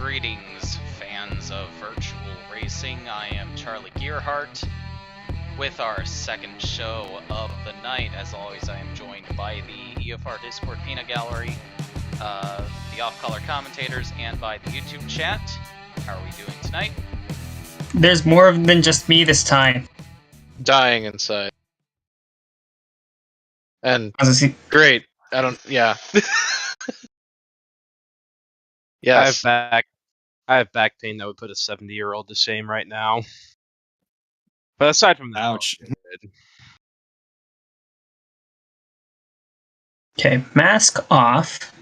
Greetings, fans of virtual racing. I am Charlie Gearhart with our second show of the night. As always, I am joined by the EFR Discord Peanut Gallery, the off-color commentators, and by the YouTube chat. How are we doing tonight? There's more than just me this time. Dying inside. And Honestly, great. Yeah. Yes. I have back pain that would put a 70-year-old to shame right now. But aside from that, Ouch. okay, mask off.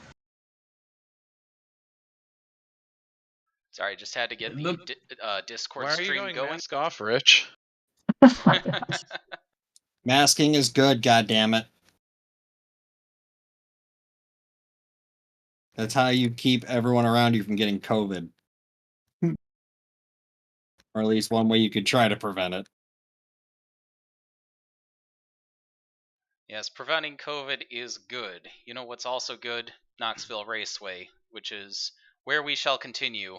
Sorry, just had to get the Discord Why are you stream going. mask off, Rich? Masking is good, goddammit. That's how you keep everyone around you from getting COVID. Or at least one way you could try to prevent it. Yes, preventing COVID is good. You know what's also good? Knoxville Raceway, which is where we shall continue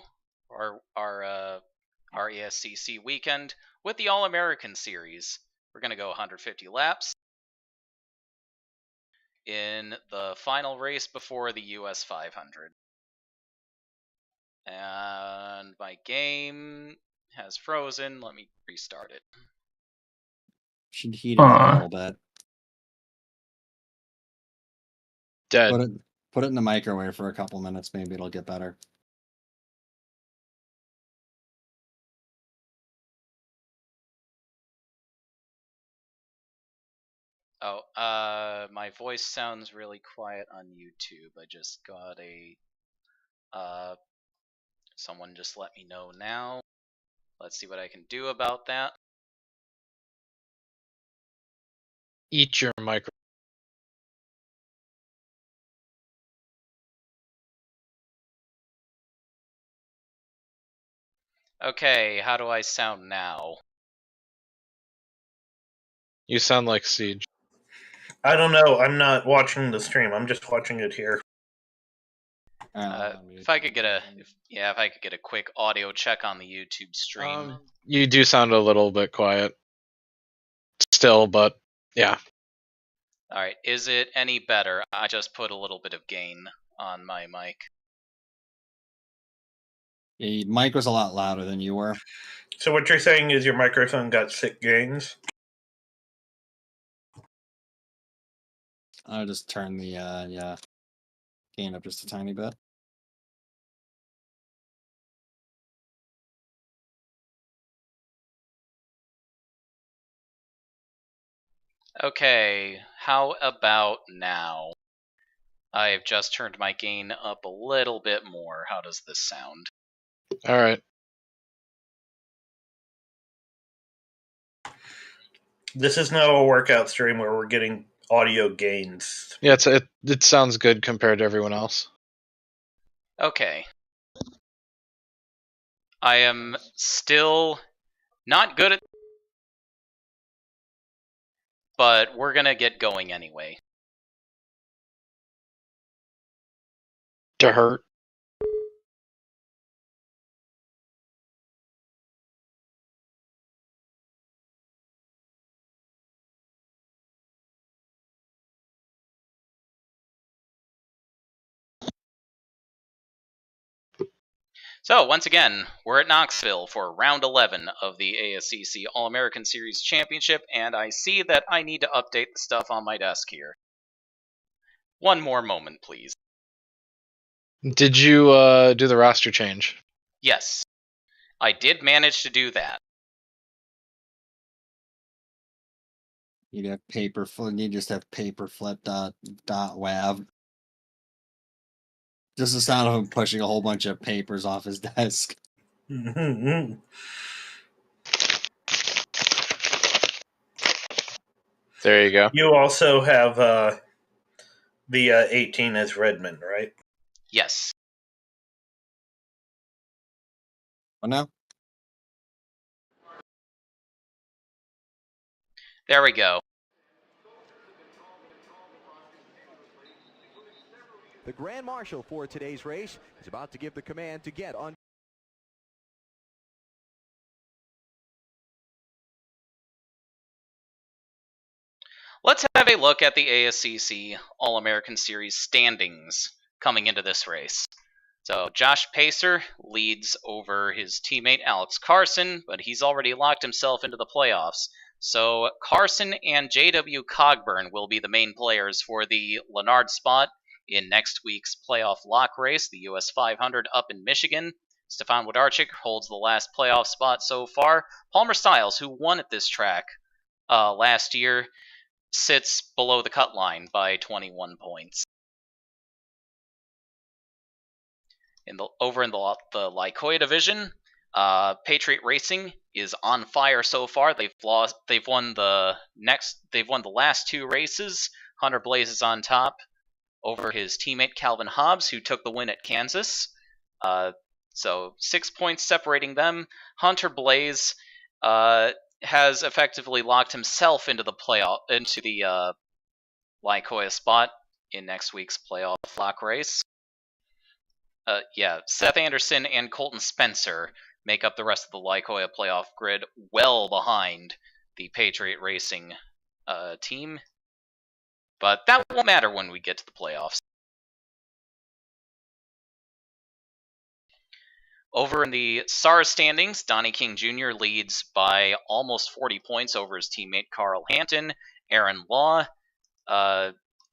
our ASCC weekend with the All-American Series. We're going to go 150 laps in the final race before the US 500. And my game has frozen. Let me restart it. Should heat it up a little bit. Dead. Put it in the microwave for a couple minutes, maybe it'll get better. Oh, my voice sounds really quiet on YouTube. I just got someone just let me know now. Let's see what I can do about that. Eat your micro. Okay, how do I sound now? You sound like Siege. I don't know. I'm not watching the stream. I'm just watching it here. If I could get a quick audio check on the YouTube stream. You do sound a little bit quiet. Still, but yeah. Alright, is it any better? I just put a little bit of gain on my mic. The mic was a lot louder than you were. So what you're saying is your microphone got sick gains? I'll just turn the gain up just a tiny bit. Okay, how about now? I've just turned my gain up a little bit more. How does this sound? Alright. This is now a workout stream where we're getting audio gains. Yeah, it sounds good compared to everyone else. Okay. I am still not good at, but we're gonna get going anyway. To hurt. So, once again, we're at Knoxville for round 11 of the ASCC All-American Series Championship, and I see that I need to update the stuff on my desk here. One more moment, please. Did you do the roster change? Yes, I did manage to do that. You'd have you just have paperflip.wav. Just the sound of him pushing a whole bunch of papers off his desk. There There you go. You also have the 18 as Redmond, right? Yes. Oh no? There we go. The Grand Marshal for today's race is about to give the command to get on. Let's have a look at the ASCC All-American Series standings coming into this race. So Josh Pacer leads over his teammate Alex Carson, but he's already locked himself into the playoffs. So Carson and J.W. Cogburn will be the main players for the Lennard spot in next week's playoff lock race, the US 500 up in Michigan. Stefan Włodarczyk holds the last playoff spot so far. Palmer Styles, who won at this track last year, sits below the cut line by 21 points. Over in the Lycoia division, Patriot Racing is on fire so far. They've won the last two races. Hunter Blaze is on top over his teammate Calvin Hobbs, who took the win at Kansas. So 6 points separating them. Hunter Blaze has effectively locked himself into the Lycoia spot in next week's playoff lock race. Seth Anderson and Colton Spencer make up the rest of the Lycoia playoff grid, well behind the Patriot Racing team. But that won't matter when we get to the playoffs. Over in the SARS standings, Donnie King Jr. leads by almost 40 points over his teammate Carl Hampton. Aaron Law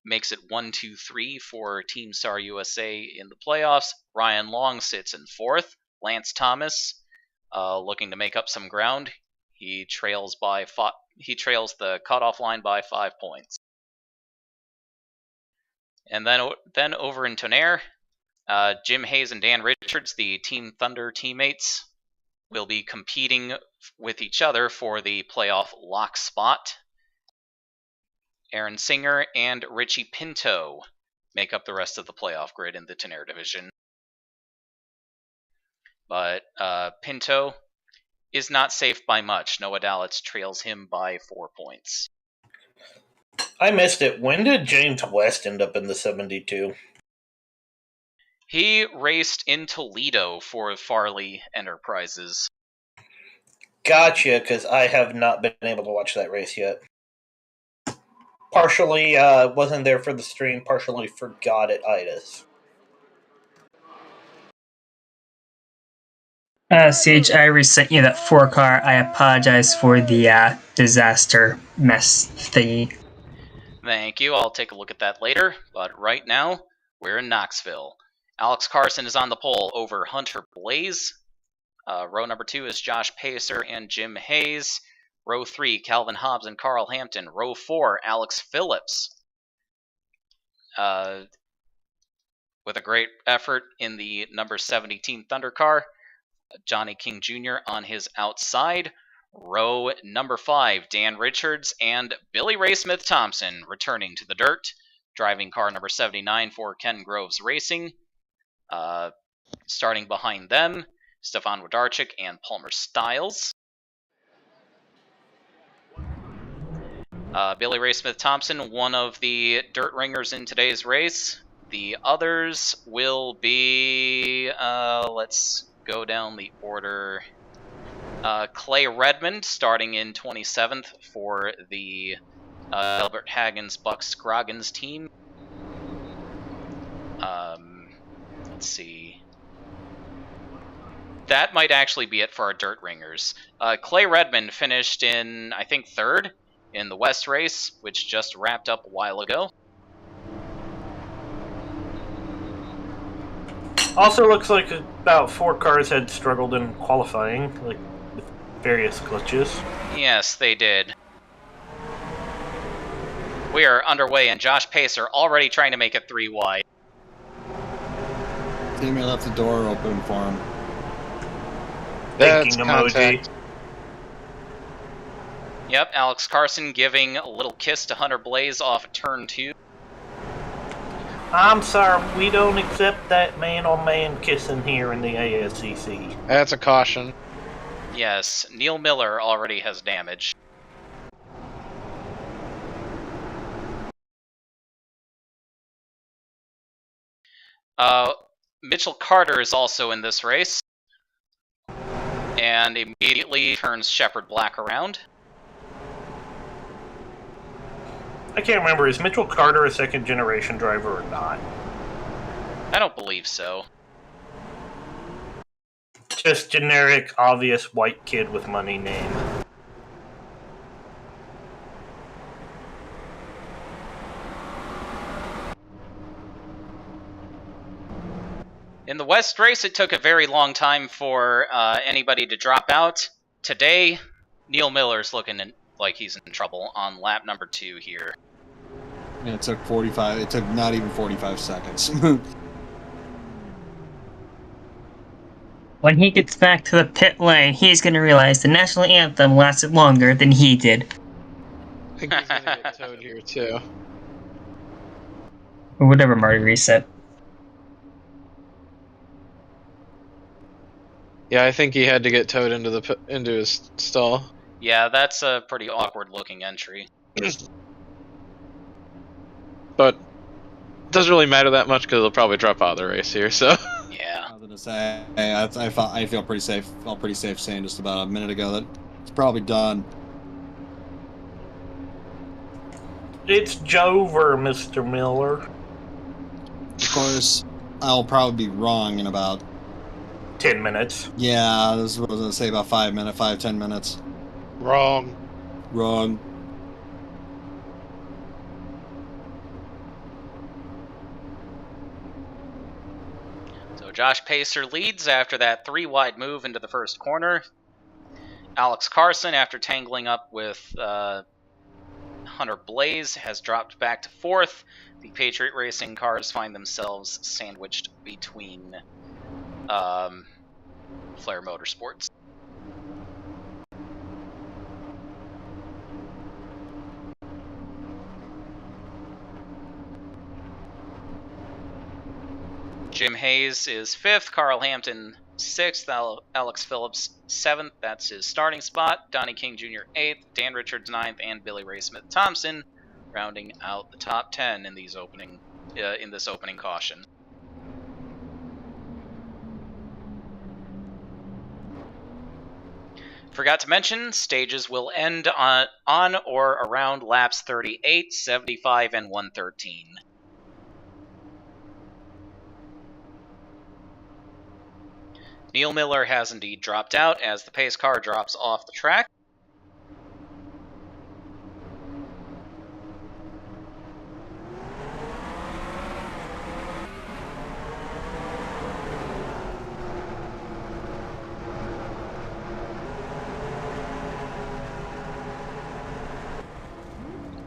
makes it 1-2-3 for Team SAR USA in the playoffs. Ryan Long sits in fourth. Lance Thomas looking to make up some ground. He trails the cutoff line by 5 points. And then over in Tonnerre, Jim Hayes and Dan Richards, the Team Thunder teammates, will be competing with each other for the playoff lock spot. Aaron Singer and Richie Pinto make up the rest of the playoff grid in the Tonnerre division. But Pinto is not safe by much. Noah Dalitz trails him by 4 points. I missed it. When did James West end up in the 72? He raced in Toledo for Farley Enterprises. Gotcha, because I have not been able to watch that race yet. Partially wasn't there for the stream, partially forgot at IDAS. Sage, I resent you that 4-car. I apologize for the disaster mess thingy. Thank you. I'll take a look at that later. But right now, we're in Knoxville. Alex Carson is on the pole over Hunter Blaze. Row number 2 is Josh Pacer and Jim Hayes. Row 3, Calvin Hobbs and Carl Hampton. Row 4, Alex Phillips. With a great effort in the number 70 Team Thunder car. Johnny King Jr. on his outside. Row number 5, Dan Richards and Billy Ray Smith Thompson returning to the dirt. Driving car number 79 for Ken Groves Racing. Starting behind them, Stefan Włodarczyk and Palmer Styles. Billy Ray Smith Thompson, one of the dirt ringers in today's race. The others will be, let's go down the order. Clay Redmond, starting in 27th for the Albert Haggins Buck Scroggins team. Let's see. That might actually be it for our dirt ringers. Clay Redmond finished in, I think, 3rd in the West race, which just wrapped up a while ago. Also looks like about 4 cars had struggled in qualifying, like with various glitches. Yes, they did. We are underway, and Josh Pacer already trying to make it 3 wide. Teammate left the door open for him. Thinking emoji. Yep, Alex Carson giving a little kiss to Hunter Blaze off turn 2. I'm sorry, we don't accept that man-on-man kissing here in the ASCC. That's a caution. Yes, Neil Miller already has damage. Mitchell Carter is also in this race, and immediately turns Shepard Black around. I can't remember, is Mitchell Carter a second-generation driver or not? I don't believe so. Just generic, obvious white kid with money name. In the West race, it took a very long time for anybody to drop out. Today, Neil Miller's looking like he's in trouble on lap number 2 here. Yeah, it took 45. It took not even 45 seconds. When he gets back to the pit lane, he's going to realize the national anthem lasted longer than he did. I think he's gonna get towed here too. Or whatever, Marty reset. Yeah, I think he had to get towed into his stall. Yeah, that's a pretty awkward-looking entry. But it doesn't really matter that much because he'll probably drop out of the race here. So Yeah. I was gonna say, I feel pretty safe. Felt pretty safe saying just about a minute ago that it's probably done. It's Jover, Mr. Miller. Of course, I'll probably be wrong in about 10 minutes. yeah. This is what I was gonna say about 5-10 minutes. wrong. Wrong. So Josh Pacer leads after that 3-wide move into the first corner. Alex Carson, after tangling up with Hunter Blaze, has dropped back to 4th. The Patriot Racing cars find themselves sandwiched between Flair Motorsports. Jim Hayes is 5th, Carl Hampton 6th, Alex Phillips 7th, that's his starting spot, Donnie King Jr. 8th, Dan Richards 9th, and Billy Ray Smith Thompson rounding out the top 10 in this opening caution. Forgot to mention, stages will end on or around laps 38, 75, and 113. Neil Miller has indeed dropped out as the pace car drops off the track.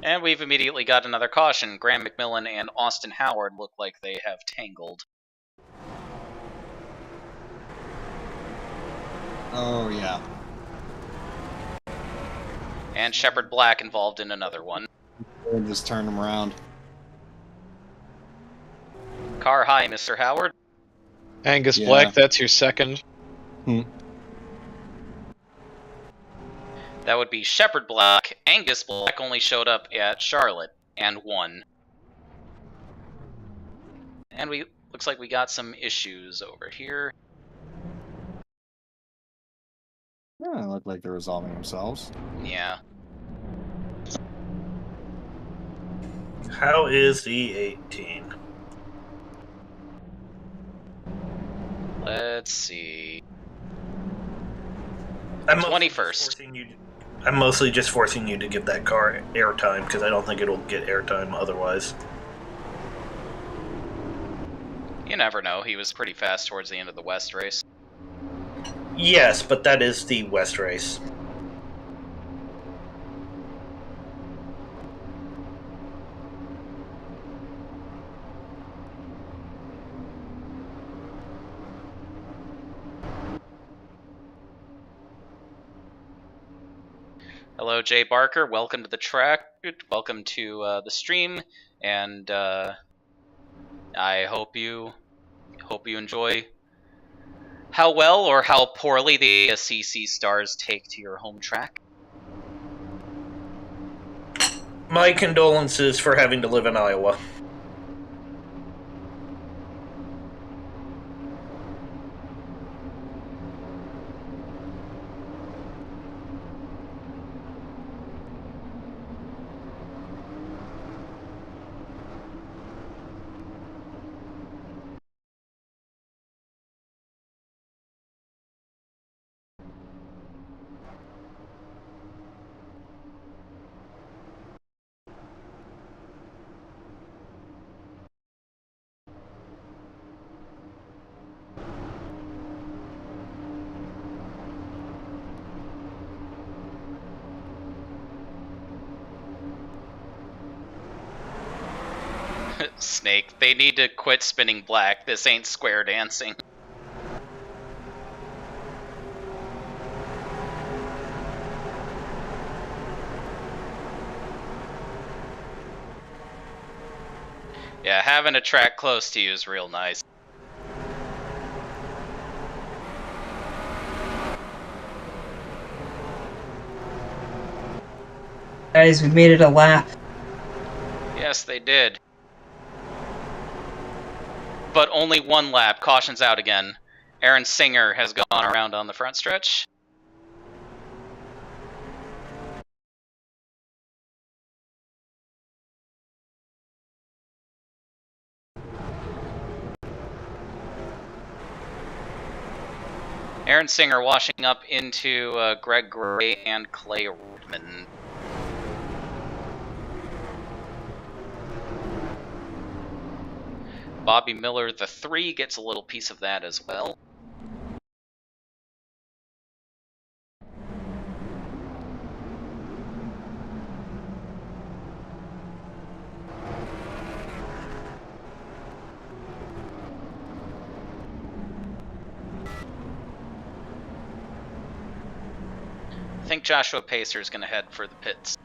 And we've immediately got another caution. Graham McMillan and Austin Howard look like they have tangled. Oh yeah. And Shepard Black involved in another one. We'll just turn them around. Car high, Mr. Howard. Angus Yeah. Black, that's your second. That would be Shepard Black. Angus Black only showed up at Charlotte and won. And looks like we got some issues over here. Yeah, look like they're resolving themselves. Yeah. How is the 18? Let's see. I'm 21st. I'm mostly just forcing you to give that car airtime because I don't think it'll get airtime otherwise. You never know. He was pretty fast towards the end of the West race. Yes, but that is the West race. Hello, Jay Barker. Welcome to the track. Welcome to the stream, and I hope you enjoy how well or how poorly the ASCC stars take to your home track. My condolences for having to live in Iowa. Snake, they need to quit spinning black. This ain't square dancing. Yeah, having a track close to you is real nice. Guys, we made it a lap. Yes, they did. But only one lap. Caution's out again. Aaron Singer has gone around on the front stretch. Aaron Singer washing up into Greg Gray and Clay Rodman. Bobby Miller, the 3, gets a little piece of that as well. I think Joshua Pacer is going to head for the pits.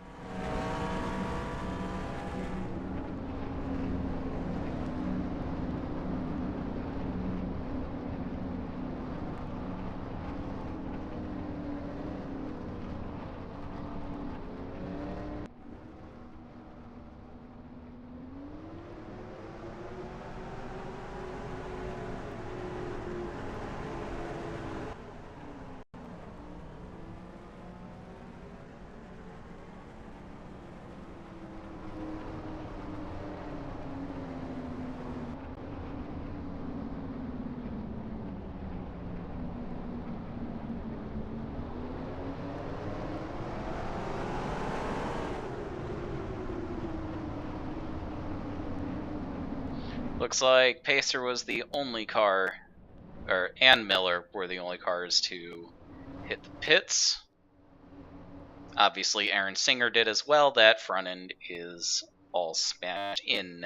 Looks like Pacer was the only car, and Miller were the only cars to hit the pits. Obviously Aaron Singer did as well. That front end is all smashed in.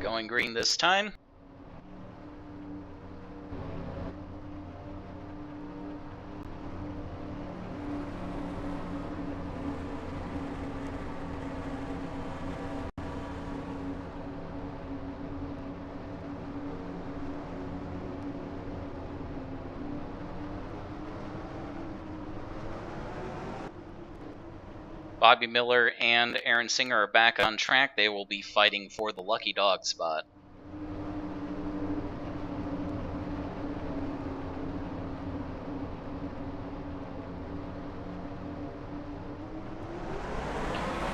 Going green this time. Bobby Miller and Aaron Singer are back on track. They will be fighting for the lucky dog spot.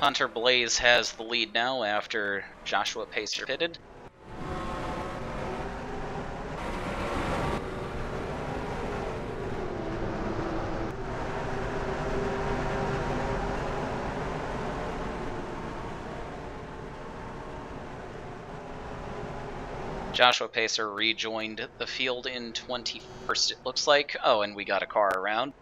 Hunter Blaze has the lead now after Joshua Pacer pitted. Joshua Pacer rejoined the field in 21st, it looks like. Oh, and we got a car around.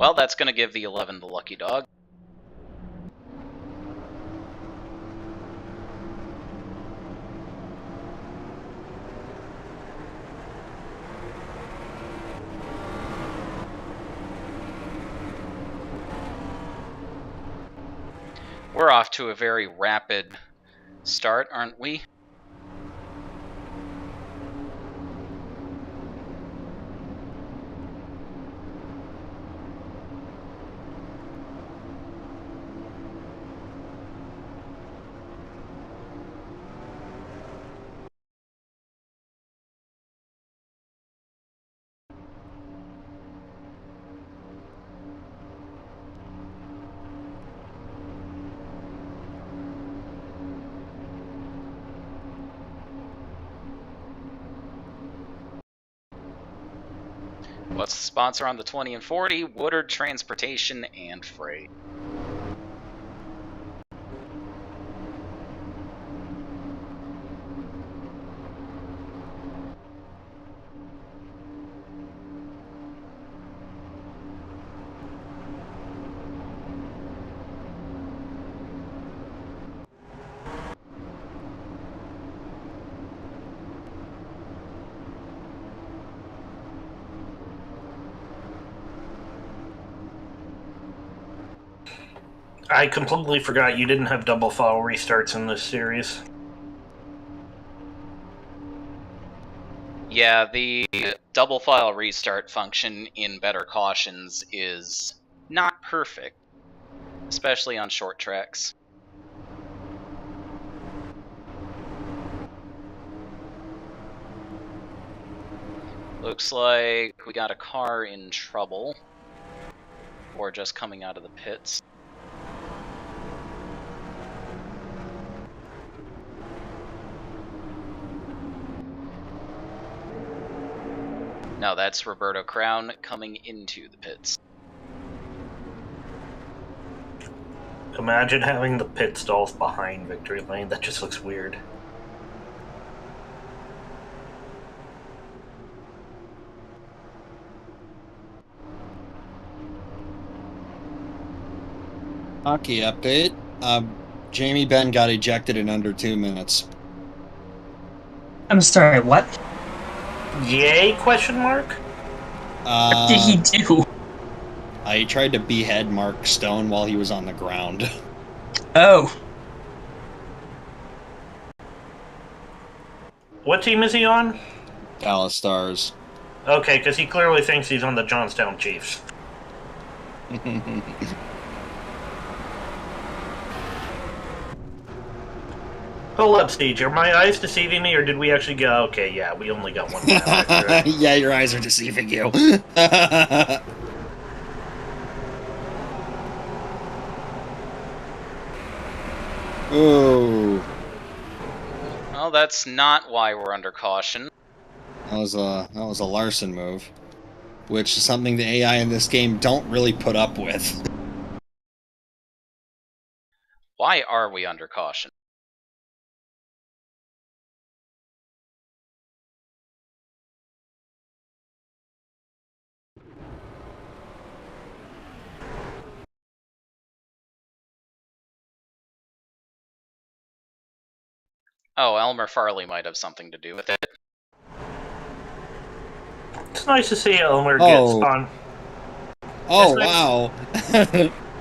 Well, that's going to give the 11 the lucky dog. We're off to a very rapid start, aren't we? What's the sponsor on the 20 and 40? Woodard Transportation and Freight. I completely forgot you didn't have double file restarts in this series. Yeah, the double file restart function in Better Cautions is not perfect, especially on short tracks. Looks like we got a car in trouble, or just coming out of the pits. No, that's Roberto Crown coming into the pits. Imagine having the pit stalls behind Victory Lane. That just looks weird. Hockey update. Jamie Benn got ejected in under 2 minutes. I'm sorry, what? Yay? Question mark? What did he do? He tried to behead Mark Stone while he was on the ground. Oh. What team is he on? Dallas Stars. Okay, because he clearly thinks he's on the Johnstown Chiefs. Hold up, Siege. Are my eyes deceiving me, or did we actually go? Okay, yeah, we only got one. Right? Yeah, your eyes are deceiving you. Ooh. Well, that's not why we're under caution. That was a Larson move, which is something the AI in this game don't really put up with. Why are we under caution? Oh, Elmer Farley might have something to do with it. It's nice to see Elmer get spawned. Oh, wow.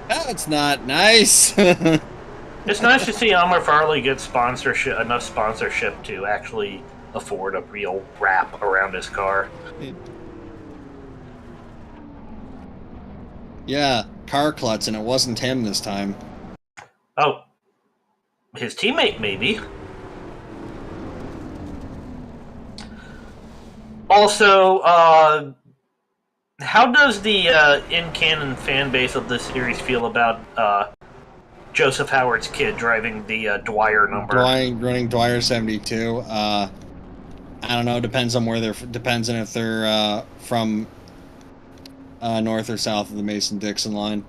That's not nice. It's nice to see Elmer Farley get enough sponsorship to actually afford a real wrap around his car. Yeah, car klutz, and it wasn't him this time. Oh, his teammate maybe. Also, how does the in-canon fan base of this series feel about Joseph Howard's kid driving the Dwyer number? Running Dwyer 72. I don't know. Depends on if they're from north or south of the Mason-Dixon line.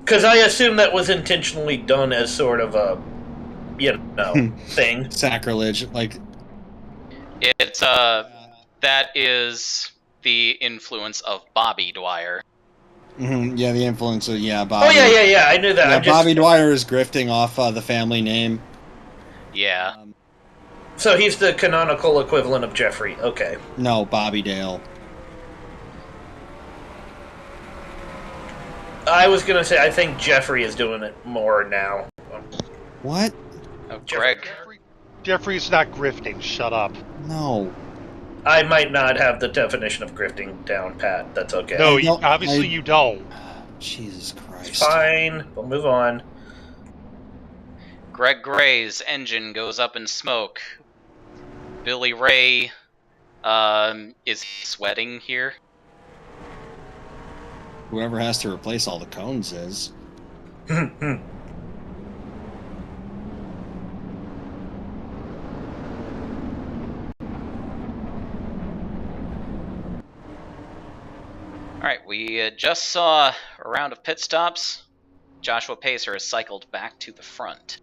Because I assume that was intentionally done as sort of a, thing. Sacrilege, like. It's that is the influence of Bobby Dwyer. Yeah, the influencer. Yeah, Oh Bobby. yeah. I knew that. Yeah, I'm just, Bobby Dwyer is grifting off the family name. Yeah. So he's the canonical equivalent of Jeffrey. Okay. No, Bobby Dale. I was gonna say I think Jeffrey is doing it more now. What? Oh, Greg. Jeffrey's not grifting. Shut up. No. I might not have the definition of grifting down pat. That's okay. No, don't- obviously I- you don't. Jesus Christ. It's fine. We'll move on. Greg Gray's engine goes up in smoke. Billy Ray is sweating here. Whoever has to replace all the cones is. Alright, we just saw a round of pit stops. Joshua Pacer has cycled back to the front.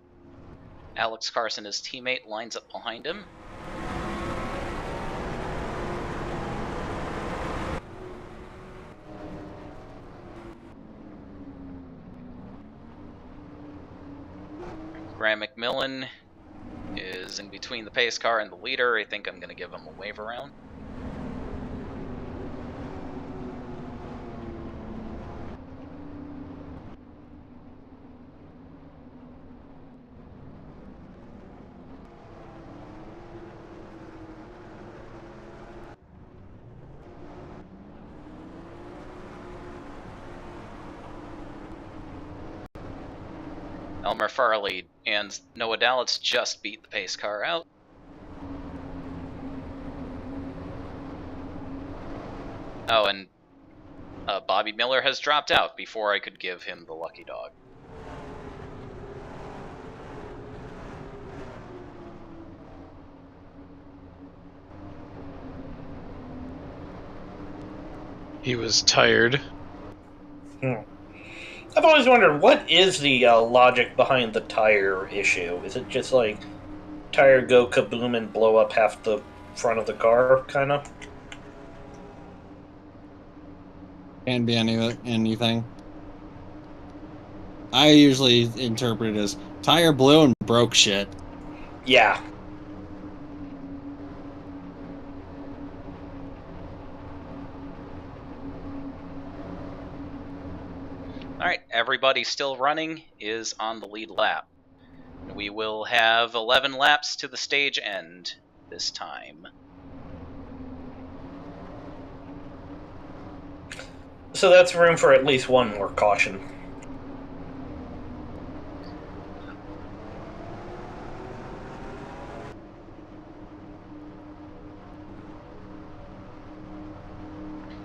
Alex Carson, his teammate, lines up behind him. Graham McMillan is in between the pace car and the leader. I think I'm going to give him a wave around. Elmer Farley and Noah Dallitz just beat the pace car out. Oh, and Bobby Miller has dropped out before I could give him the lucky dog. He was tired. I've always wondered, what is the logic behind the tire issue? Is it just like tire go kaboom and blow up half the front of the car, kind of? Can be anything. I usually interpret it as tire blew and broke shit. Yeah. Alright, everybody still running is on the lead lap. We will have 11 laps to the stage end this time. So that's room for at least one more caution.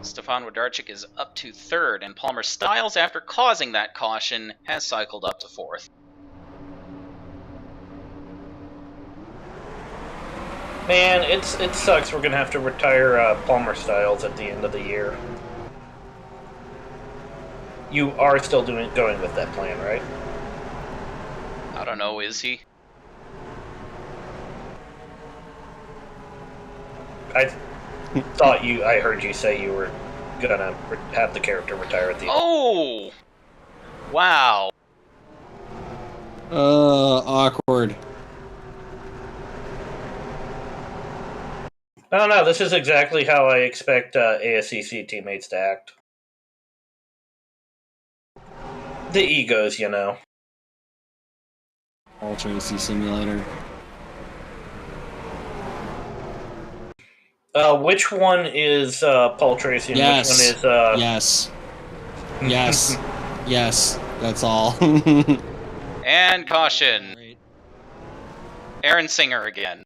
Stefan Wodarczyk is up to third, and Palmer Styles, after causing that caution, has cycled up to fourth. Man, it sucks we're going to have to retire Palmer Styles at the end of the year. You are still going with that plan, right? I don't know, is he? I heard you say you were gonna have the character retire at the end. Oh! Wow. Awkward. I don't know, this is exactly how I expect ASCC teammates to act. The egos, you know. All Tracy Simulator. Which one is Paul Tracy and Yes. which one is... Yes. Yes. Yes. That's all. And caution. Aaron Singer again.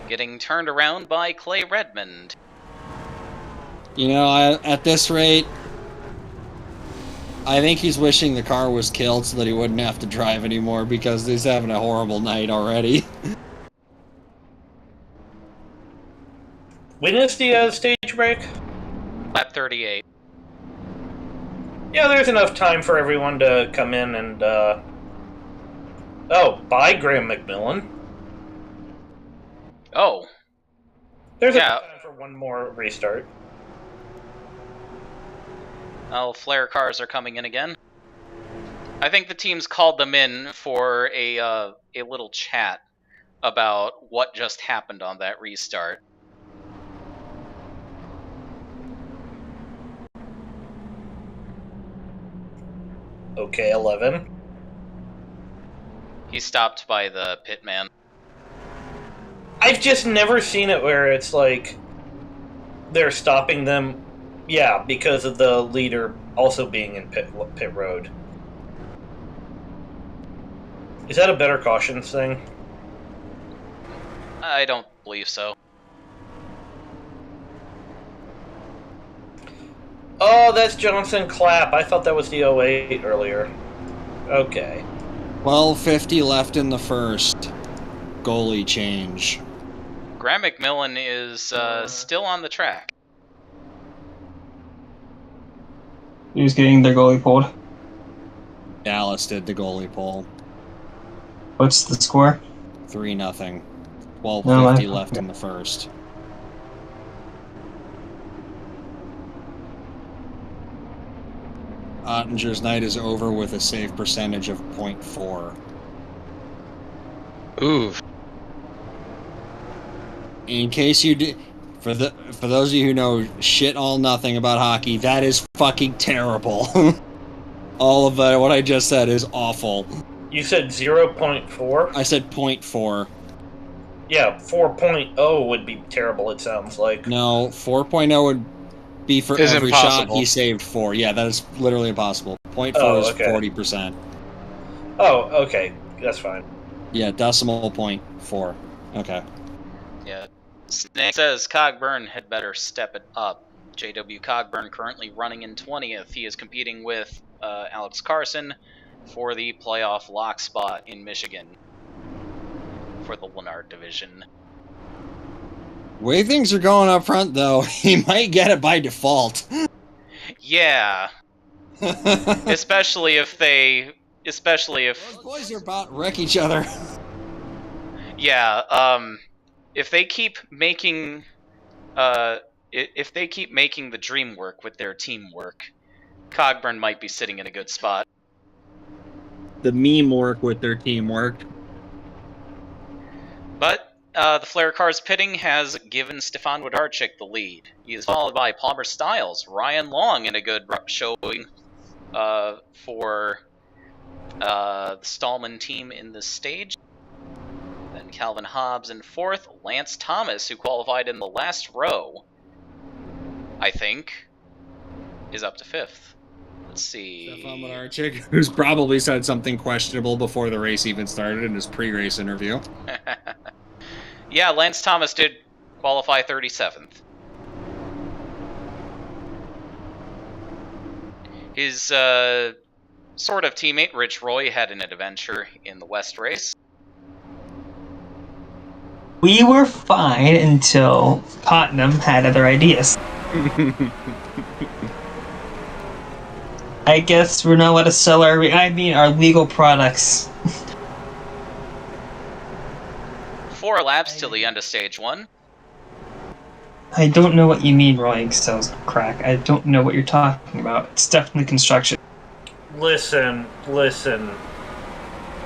Getting turned around by Clay Redmond. You know, at this rate, I think he's wishing the car was killed so that he wouldn't have to drive anymore because he's having a horrible night already. When is the stage break? Lap 38. Yeah, there's enough time for everyone to come in and, Oh, bye, Graham McMillan. Oh. There's Yeah. enough time for one more restart. Oh, flare cars are coming in again. I think the teams called them in for a little chat about what just happened on that restart. Okay, 11. He stopped by the pitman. I've just never seen it where it's like they're stopping them, yeah, because of the leader also being in pit road. Is that a better cautions thing? I don't believe so. Oh, that's Johnson Clapp. I thought that was the 08 earlier. Okay. 12:50 left in the first. Goalie change. Graham McMillan is still on the track. Who's getting their goalie pulled? Dallas did the goalie pull. What's the score? 3-0. 12:50 left in the first. Ottinger's night is over with a save percentage of .4. Ooh. In case you did, for those of you who know shit all nothing about hockey, that is fucking terrible. All of what I just said is awful. You said 0.4? I said .4. Yeah, 4.0 would be terrible, it sounds like. No, 4.0 would be for Is every impossible. shot he saved 4. Yeah, that is literally impossible. .4 is okay. 40%. Oh, okay. That's fine. Yeah, decimal .4. Okay. Yeah. Snake says Cogburn had better step it up. JW Cogburn currently running in 20th. He is competing with Alex Carson for the playoff lock spot in Michigan for the Lennart division. The way things are going up front, though, he might get it by default. Yeah. Especially if Those boys are about to wreck each other. Yeah, if they keep making the dream work with their teamwork, Cogburn might be sitting in a good spot. The meme work with their teamwork. But the Flare Cars pitting has given Stefan Wodarczyk the lead. He is followed by Palmer Styles, Ryan Long in a good showing for the Stallman team in this stage. Then Calvin Hobbs in 4th, Lance Thomas, who qualified in the last row, I think, is up to 5th. Let's see. Stefan Wodarczyk, who's probably said something questionable before the race even started in his pre-race interview. Yeah, Lance Thomas did qualify 37th. His sort of teammate, Rich Roy, had an adventure in the West race. We were fine until Tottenham had other ideas. I guess we're not allowed to sell our legal products. 4 laps till the end of stage 1. I don't know what you mean Roy sells crack. I don't know what you're talking about. It's definitely construction. Listen.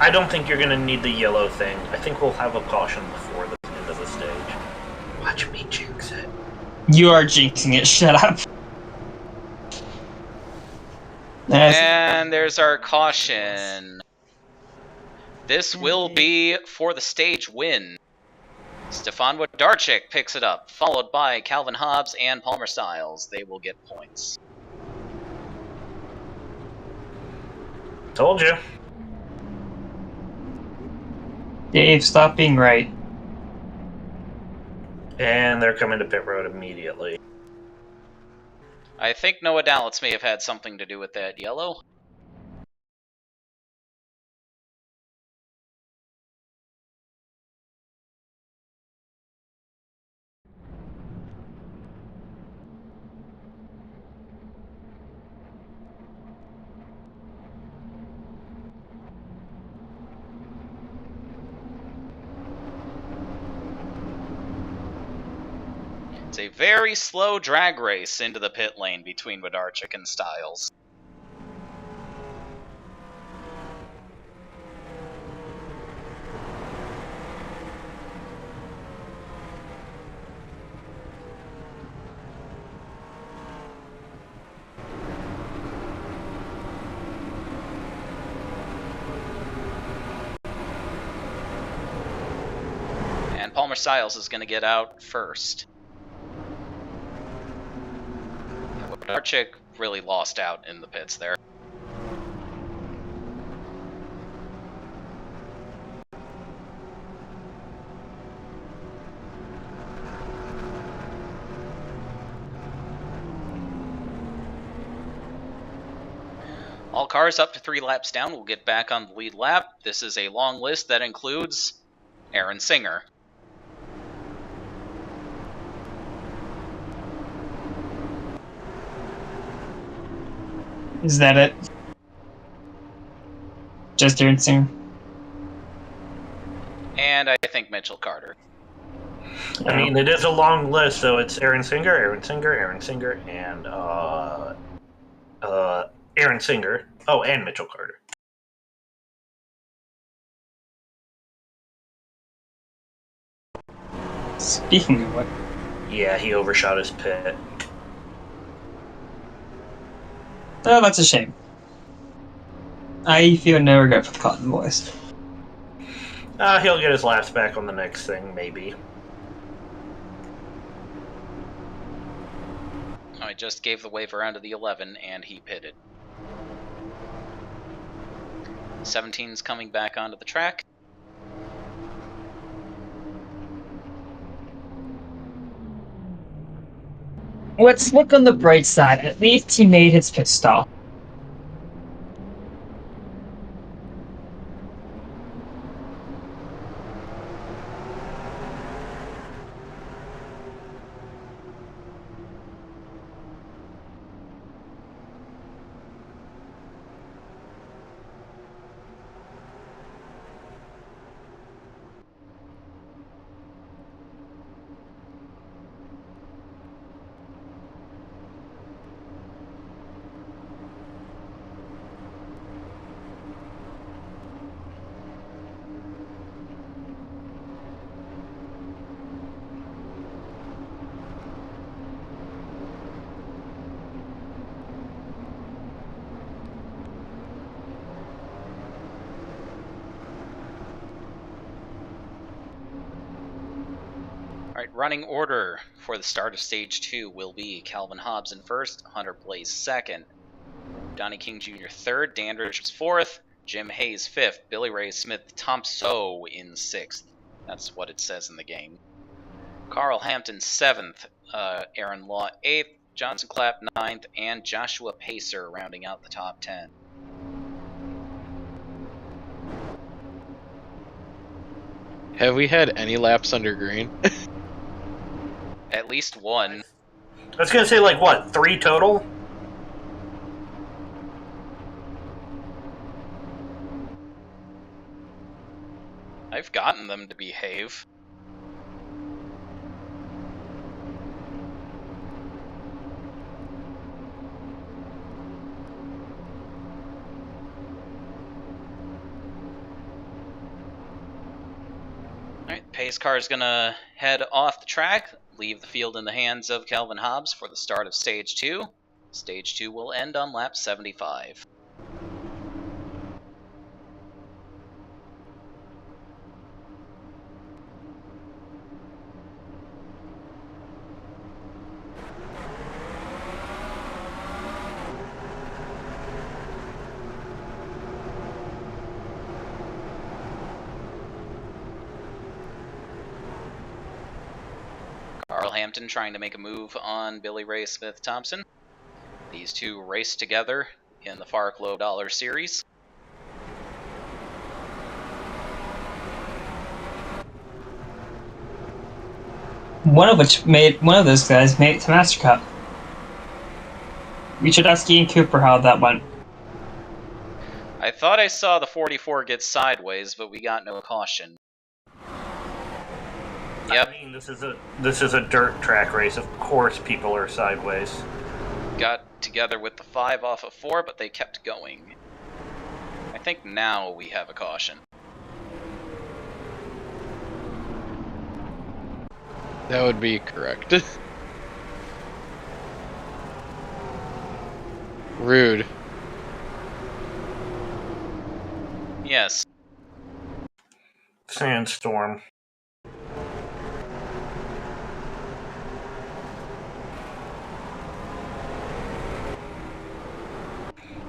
I don't think you're going to need the yellow thing. I think we'll have a caution before the end of the stage. Watch me jinx it. You are jinxing it. Shut up. And there's our caution. This will be for the stage win. Stefan Wodarczyk picks it up, followed by Calvin Hobbs and Palmer Styles. They will get points. Told you. Dave, stop being right. And they're coming to pit road immediately. I think Noah Dallas may have had something to do with that yellow. It's a very slow drag race into the pit lane between Wodarczyk and Styles. And Palmer Styles is going to get out first. Wodarczyk really lost out in the pits there. All cars up to 3 laps down will get back on the lead lap. This is a long list that includes Aaron Singer. Is that it? Just Aaron Singer? And I think Mitchell Carter. I mean, it is a long list, so it's Aaron Singer, Aaron Singer, Aaron Singer, and Aaron Singer. Oh, and Mitchell Carter. Speaking of what? Yeah, he overshot his pit. Oh, that's a shame. I feel no regret for the Cotton Boys. He'll get his laps back on the next thing, maybe. I just gave the wave around to the 11, and he pitted. 17's coming back onto the track. Let's look on the bright side. At least he made his pit stop. Alright, running order for the start of Stage 2 will be Calvin Hobbs in first, Hunter Blaze second, Donnie King Jr. third, Dan Richards fourth, Jim Hayes fifth, Billy Ray Smith Thompson in sixth. That's what it says in the game. Carl Hampton seventh, Aaron Law eighth, Johnson Clapp ninth, and Joshua Pacer rounding out the top 10. Have we had any laps under green? At least one. I was gonna say, like, what, 3 total? I've gotten them to behave. Alright, pace car is gonna head off the track, leave the field in the hands of Calvin Hobbs for the start of Stage 2. Stage 2 will end on lap 75. Carl Hampton trying to make a move on Billy Ray Smith Thompson. These two race together in the Farklow Dollar Series. One of those guys made it to Master Cup. Richardowski and Cooper, how that went. I thought I saw the 44 get sideways, but we got no caution. Yep. I mean, this is a dirt track race. Of course, people are sideways. Got together with the 5 off of 4, but they kept going. I think now we have a caution. That would be correct. Rude. Yes. Sandstorm.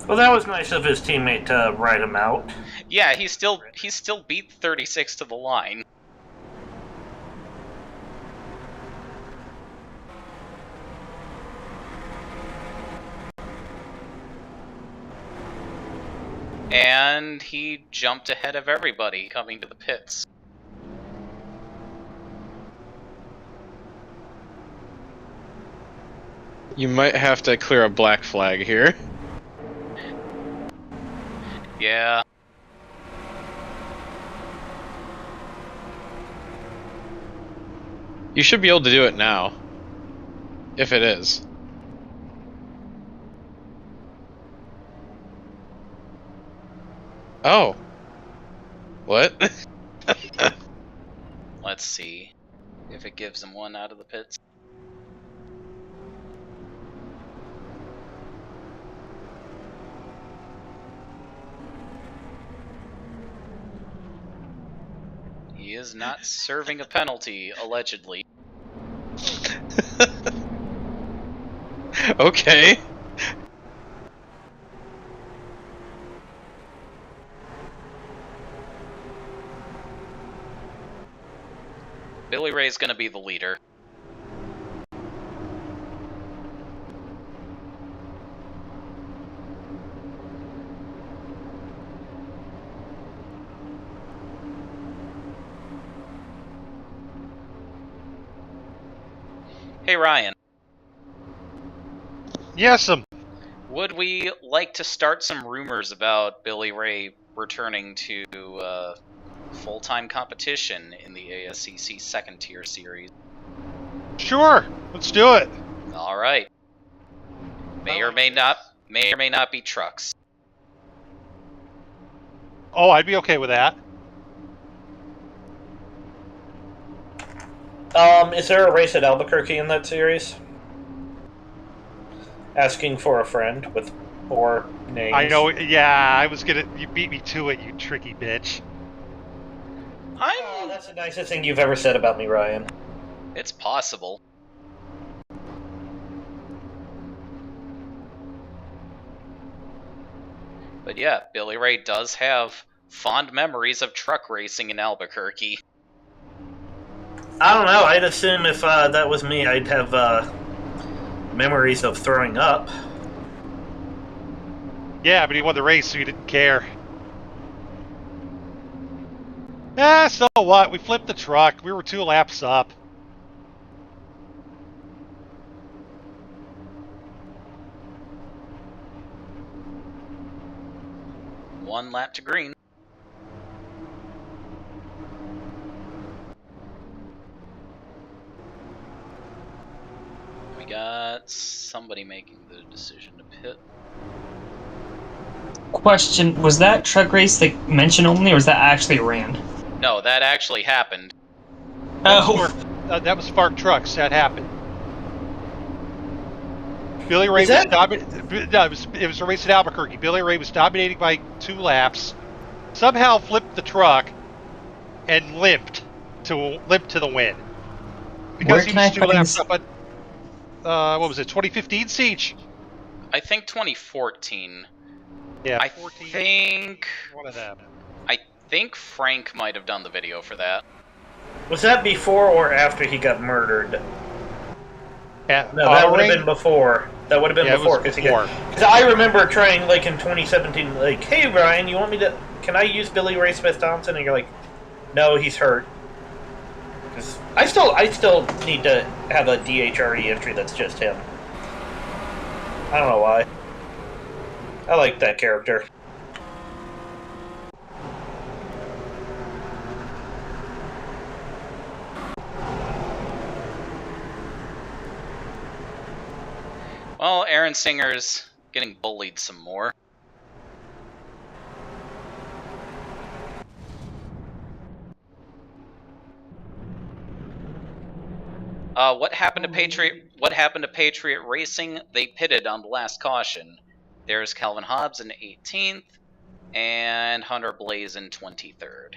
Well, that was nice of his teammate to ride him out. Yeah, he still beat 36 to the line. And he jumped ahead of everybody coming to the pits. You might have to clear a black flag here. Yeah. You should be able to do it now. If it is. Oh. What? Let's see if it gives him one out of the pits. He is not serving a penalty, allegedly. Okay. Billy Ray's gonna be the leader. Hey Ryan, Yes'm. would we like to start some rumors about Billy Ray returning to full-time competition in the ASCC second tier series? Sure. Let's do it. All right. May or may not be trucks. Oh, I'd be okay with that. Is there a race at Albuquerque in that series? Asking for a friend with 4 names. I know. Yeah, I was gonna. You beat me to it, you tricky bitch. Oh, that's the nicest thing you've ever said about me, Ryan. It's possible. But yeah, Billy Ray does have fond memories of truck racing in Albuquerque. I don't know. I'd assume if that was me, I'd have memories of throwing up. Yeah, but he won the race, so he didn't care. So what? We flipped the truck. We were 2 laps up. One lap to green. We got somebody making the decision to pit. Question, was that truck race like mention only, or was that actually ran? No, that actually happened. Oh, That was Spark Trucks. That happened. Billy Ray was dominating. No, it was a race at Albuquerque. Billy Ray was dominating by 2 laps. Somehow flipped the truck and limped to the win because he was 2 laps up. What was it? 2015 Siege. I think 2014. Yeah, I 14. think One of them. I think Frank might have done the video for that. Was that before or after he got murdered? Yeah, No, that would have been before. That would have been before, because I remember trying, like, in 2017, like, hey, Ryan, you want me to... Can I use Billy Ray Smith-Thompson? And you're like, no, he's hurt. Because I still need to have a DHRE entry that's just him. I don't know why. I like that character. Well, Aaron Singer's getting bullied some more. What happened to Patriot? What happened to Patriot Racing? They pitted on the last caution. There's Calvin Hobbs in 18th, and Hunter Blaze in 23rd.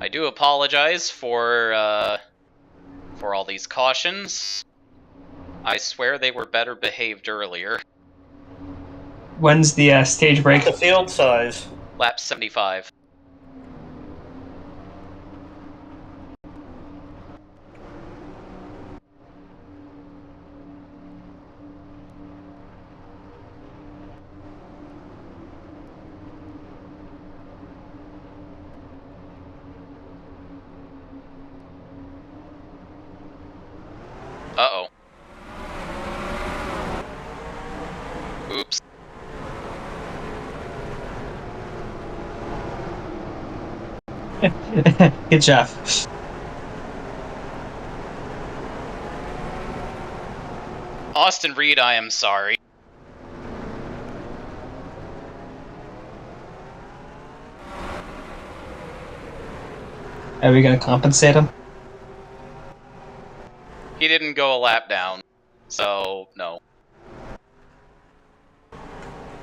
I do apologize for all these cautions. I swear they were better behaved earlier. When's the stage break? The field size. Lap 75. Uh-oh. Oops. Good job. Austin Reed, I am sorry. Are we gonna compensate him? He didn't go a lap down, so no.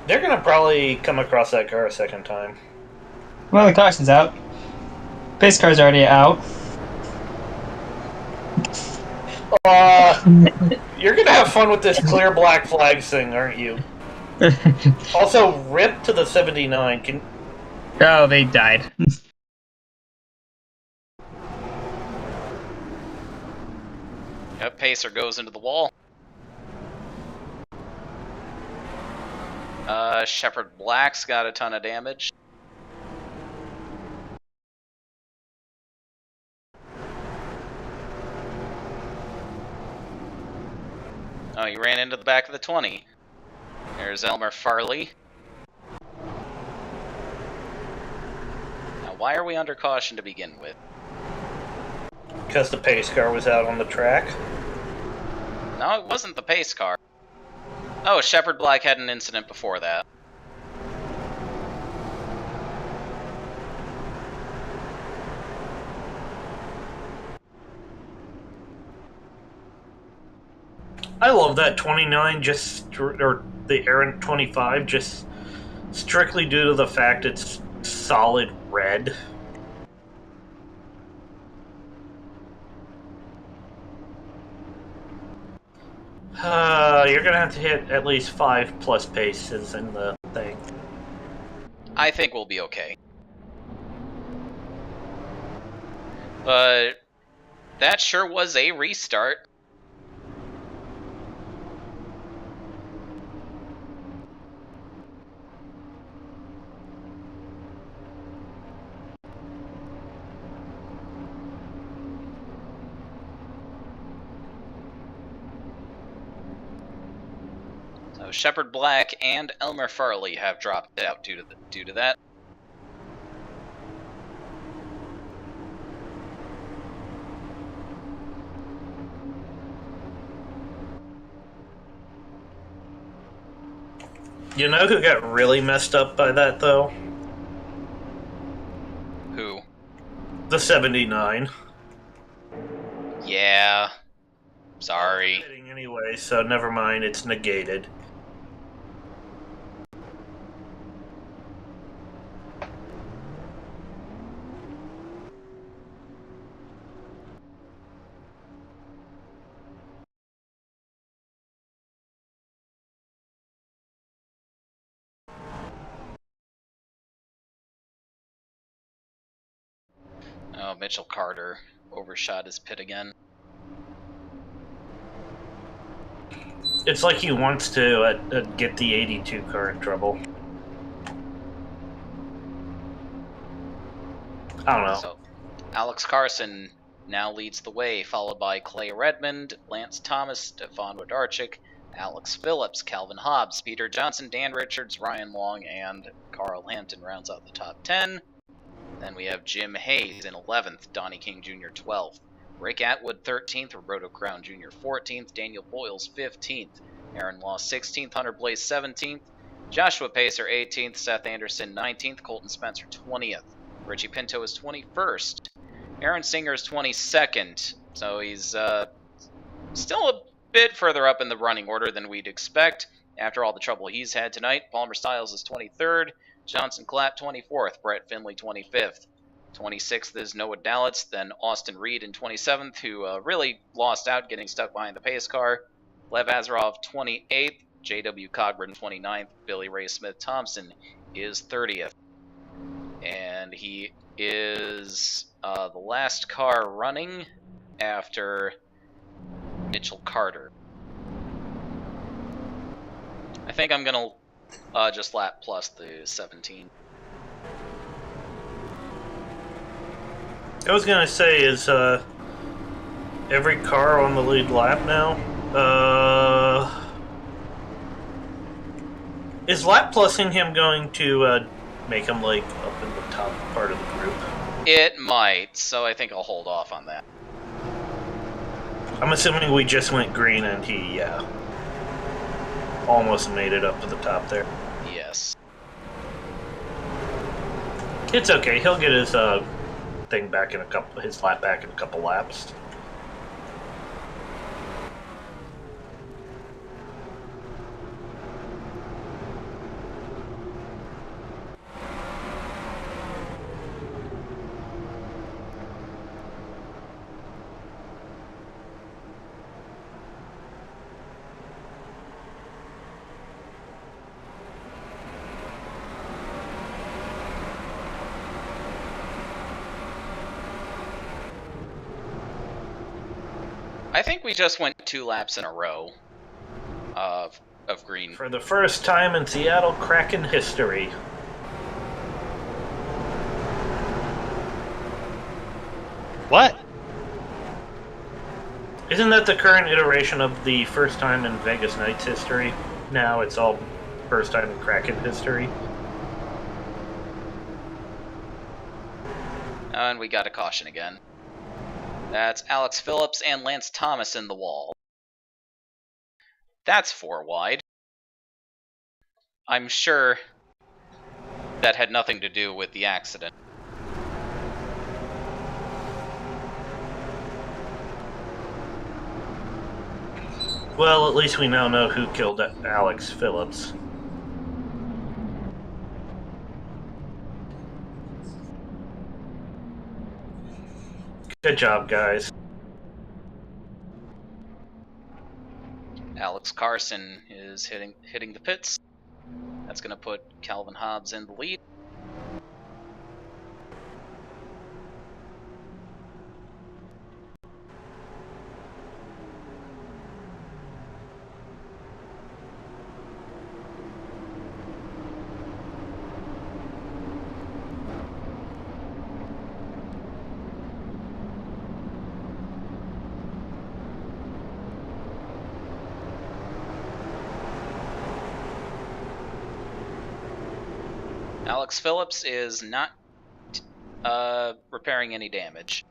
They're gonna probably come across that car a second time. Well, the caution's out. Pace car's already out. You're gonna have fun with this clear black flags thing, aren't you? Also, rip to the 79. Oh, they died. Yep, Pacer goes into the wall. Shepard Black's got a ton of damage. Oh, he ran into the back of the 20. There's Elmer Farley. Now, why are we under caution to begin with? Because the pace car was out on the track. No, it wasn't the pace car. Oh, Shepard Black had an incident before that. I love that 29 or the Aaron 25 just strictly due to the fact it's solid red. You're gonna have to hit at least 5+ paces in the thing. I think we'll be okay. But that sure was a restart. So Shepard Black and Elmer Farley have dropped out due to that. You know who got really messed up by that, though? Who? The 79. Yeah. Sorry. Anyway, so never mind, it's negated. Oh, Mitchell Carter overshot his pit again. It's like he wants to get the 82 car in trouble. I don't know. So, Alex Carson now leads the way, followed by Clay Redmond, Lance Thomas, Stefan Wodarczyk, Alex Phillips, Calvin Hobbs, Peter Johnson, Dan Richards, Ryan Long, and Carl Hampton rounds out the top 10. Then we have Jim Hayes in 11th, Donnie King Jr. 12th, Rick Atwood 13th, Roberto Crown Jr. 14th, Daniel Boyles 15th, Aaron Law 16th, Hunter Blaze 17th, Joshua Pacer 18th, Seth Anderson 19th, Colton Spencer 20th, Richie Pinto is 21st, Aaron Singer is 22nd, so he's still a bit further up in the running order than we'd expect after all the trouble he's had tonight. Palmer Styles is 23rd, Johnson Clapp 24th, Brett Finley 25th. 26th is Noah Dalitz, then Austin Reed in 27th, who really lost out getting stuck behind the pace car. Lev Azarov 28th, J.W. Cogburn 29th, Billy Ray Smith Thompson is 30th. And he is the last car running after Mitchell Carter. I think I'm going to just lap plus the 17. I was gonna say, is every car on the lead lap now? Is lap plusing him going to make him like up in the top part of the group? It might, so I think I'll hold off on that. I'm assuming we just went green and he almost made it up to the top there. Yes. It's okay. He'll get his thing back in his lap back in a couple laps. I think we just went 2 laps in a row of green. For the first time in Seattle Kraken history. What? Isn't that the current iteration of the first time in Vegas Nights history? Now it's all first time in Kraken history. And we got a caution again. That's Alex Phillips and Lance Thomas in the wall. That's 4 wide. I'm sure that had nothing to do with the accident. Well, at least we now know who killed Alex Phillips. Good job, guys. Alex Carson is hitting the pits. That's going to put Calvin Hobbs in the lead. Alex Phillips is not repairing any damage.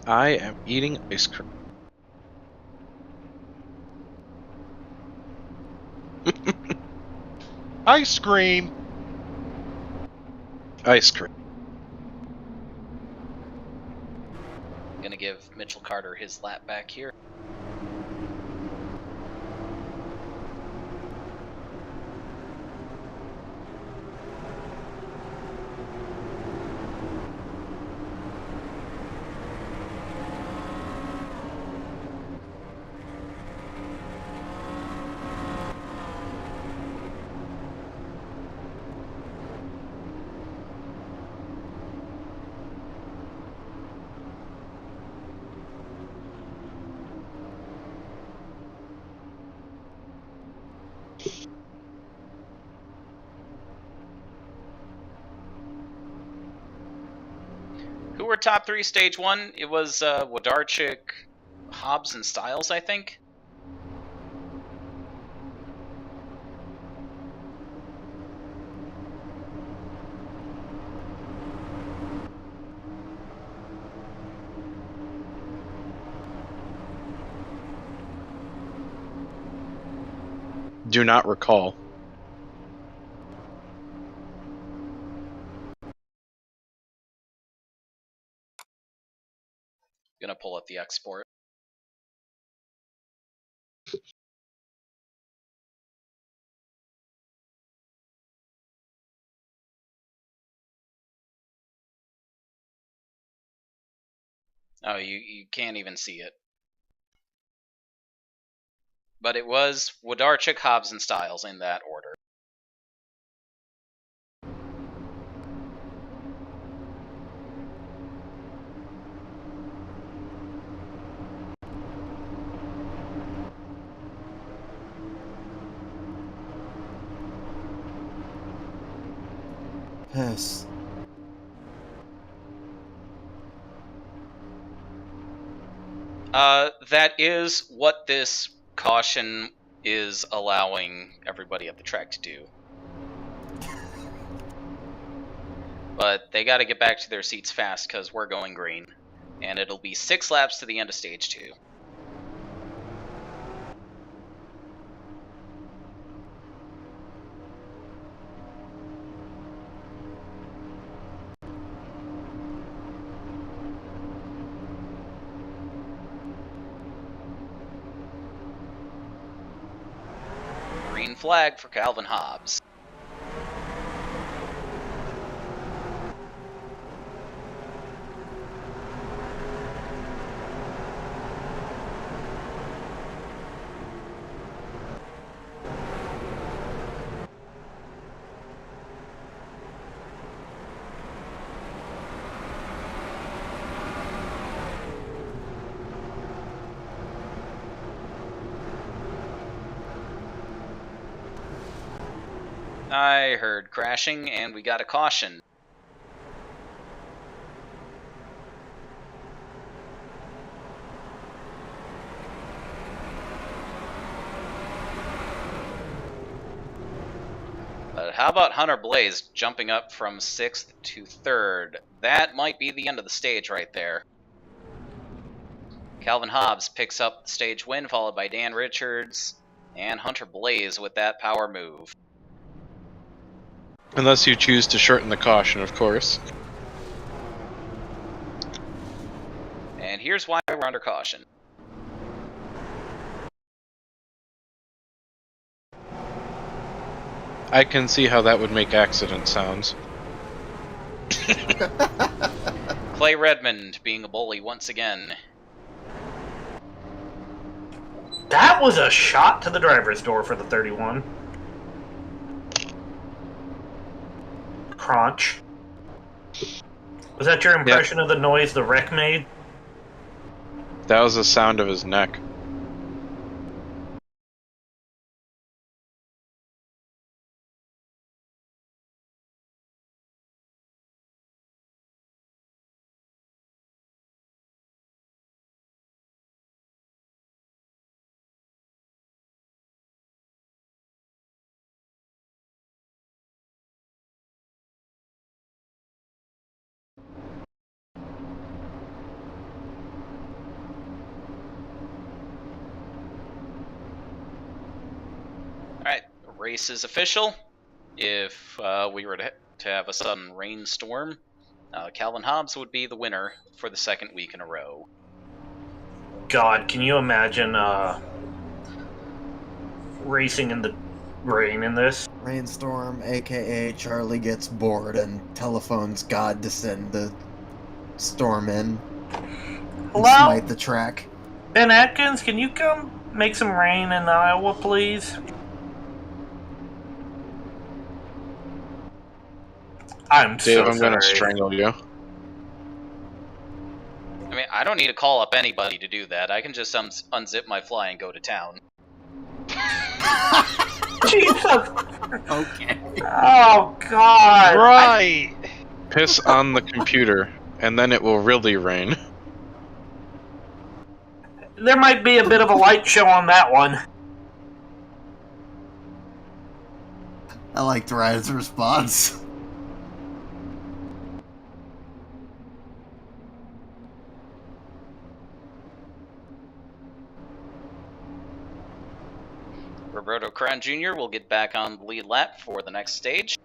I am eating ice cream. Ice cream. Ice cream. Gonna give Mitchell Carter his lap back here. Who were top 3 stage 1? It was Wodarczyk, Hobbs, and Styles, I think. Do not recall. Gonna pull up the export. Oh, you can't even see it. But it was Wodarczyk, Hobbs, and Styles in that order. Yes. That is what this caution is allowing everybody at the track to do. But they gotta get back to their seats fast because we're going green. And it'll be 6 laps to the end of stage 2. Green flag for Calvin Hobbs. I heard crashing, and we got a caution. But how about Hunter Blaze jumping up from 6th to 3rd? That might be the end of the stage right there. Calvin Hobbs picks up the stage win, followed by Dan Richards and Hunter Blaze with that power move. Unless you choose to shorten the caution, of course. And here's why we're under caution. I can see how that would make accident sounds. Clay Redmond being a bully once again. That was a shot to the driver's door for the 31. Crunch. Was that your impression of the noise the wreck made? That was the sound of his neck. Alright, race is official. If we were to have a sudden rainstorm, Calvin Hobbs would be the winner for the 2nd week in a row. God, can you imagine racing in the rain in this? Rainstorm, aka Charlie gets bored and telephones God to send the storm in. Hello? Smite the track. Ben Atkins, can you come make some rain in Iowa, please? I'm Dave, so I'm gonna sorry. strangle you. I mean, I don't need to call up anybody to do that. I can just unzip my fly and go to town. Jesus! Okay. Oh, God! Right! Piss on the computer. and then it will really rain. There might be a bit of a light show on that one. I liked Ryan's response. Roberto Crown Jr. will get back on the lead lap for the next stage.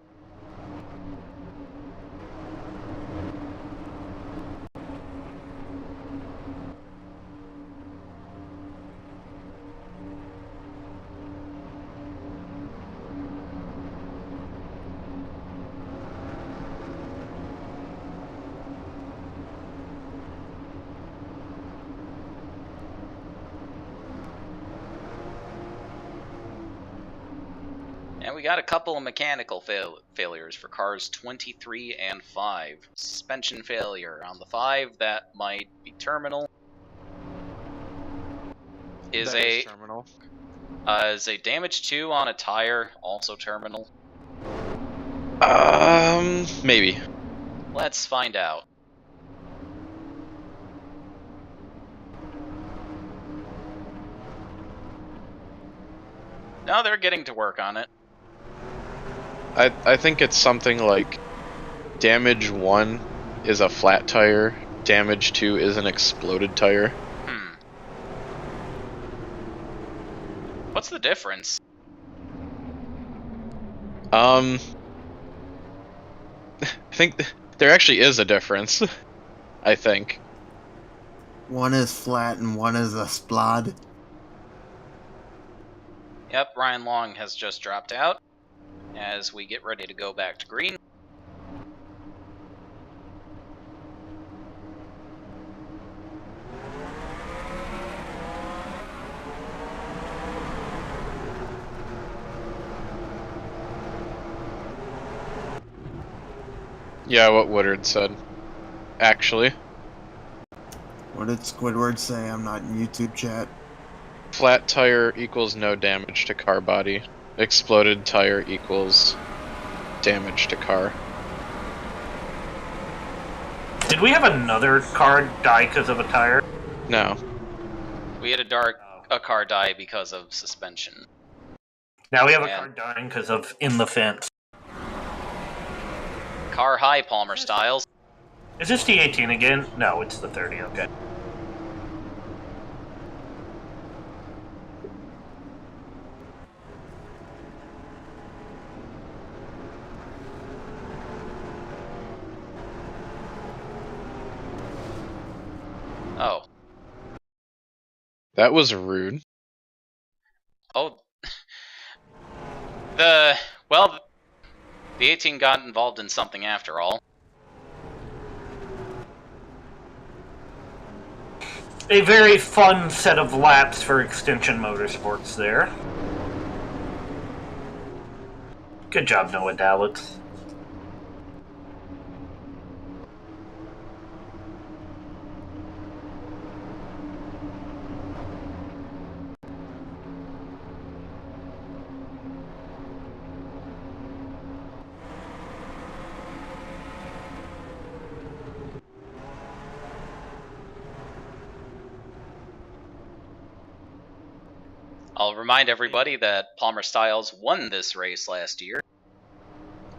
And we got a couple of mechanical failures for cars 23 and 5. Suspension failure on the 5, that might be terminal. Is a damage 2 on a tire also terminal? Maybe. Let's find out. No, they're getting to work on it. I think it's something like damage 1 is a flat tire, damage 2 is an exploded tire. What's the difference? I think there actually is a difference. I think. One is flat and one is a splod. Yep, Ryan Long has just dropped out as we get ready to go back to green. Yeah, what Woodard said. Actually. What did Squidward say? I'm not in YouTube chat. Flat tire equals no damage to car body. Exploded tire equals damage to car. Did we have another car die because of a tire? No. We had a car die because of suspension. Now we have a car dying because of in the fence. Car high, Palmer Styles. Is this the 18 again? No, it's the 30, okay. Oh. That was rude. Oh. The 18 got involved in something after all. A very fun set of laps for Extension Motorsports there. Good job, Noah Dallitz. I'll remind everybody that Palmer Styles won this race last year,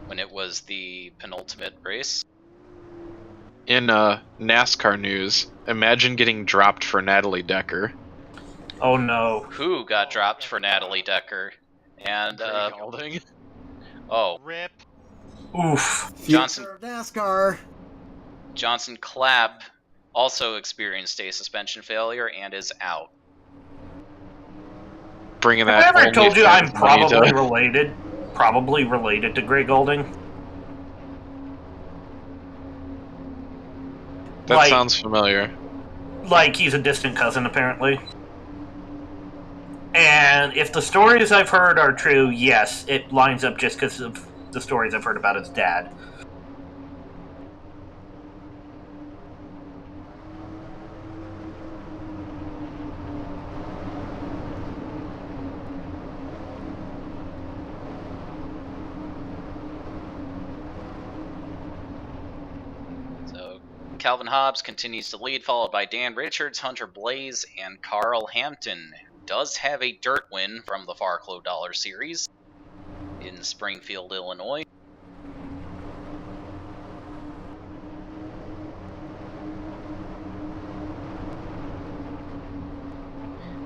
when it was the penultimate race. In NASCAR news, imagine getting dropped for Natalie Decker. Oh no. Who got dropped for Natalie Decker? And, Holding. Oh. Rip. Oof. Johnson NASCAR. Johnson Clapp also experienced a suspension failure and is out. Bringing that. Have I ever told you I'm probably probably related to Greg Golding? That sounds familiar. Like he's a distant cousin, apparently. And if the stories I've heard are true, yes, it lines up just because of the stories I've heard about his dad. Calvin Hobbs continues to lead, followed by Dan Richards, Hunter Blaze, and Carl Hampton, who does have a dirt win from the Farclo Dollar Series in Springfield, Illinois.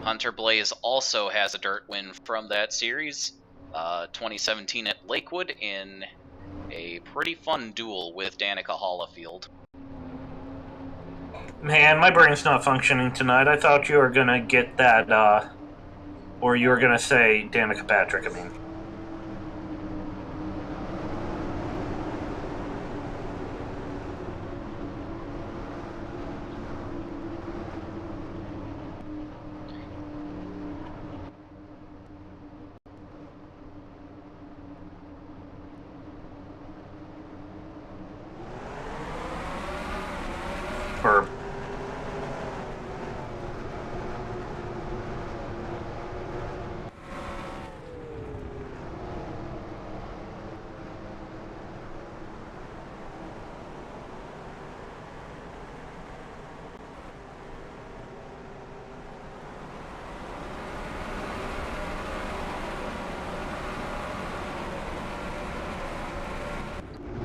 Hunter Blaze also has a dirt win from that series, 2017 at Lakewood, in a pretty fun duel with Danica Hollifield. Man, my brain's not functioning tonight. I thought you were gonna get that, or you were gonna say Danica Patrick, I mean. Or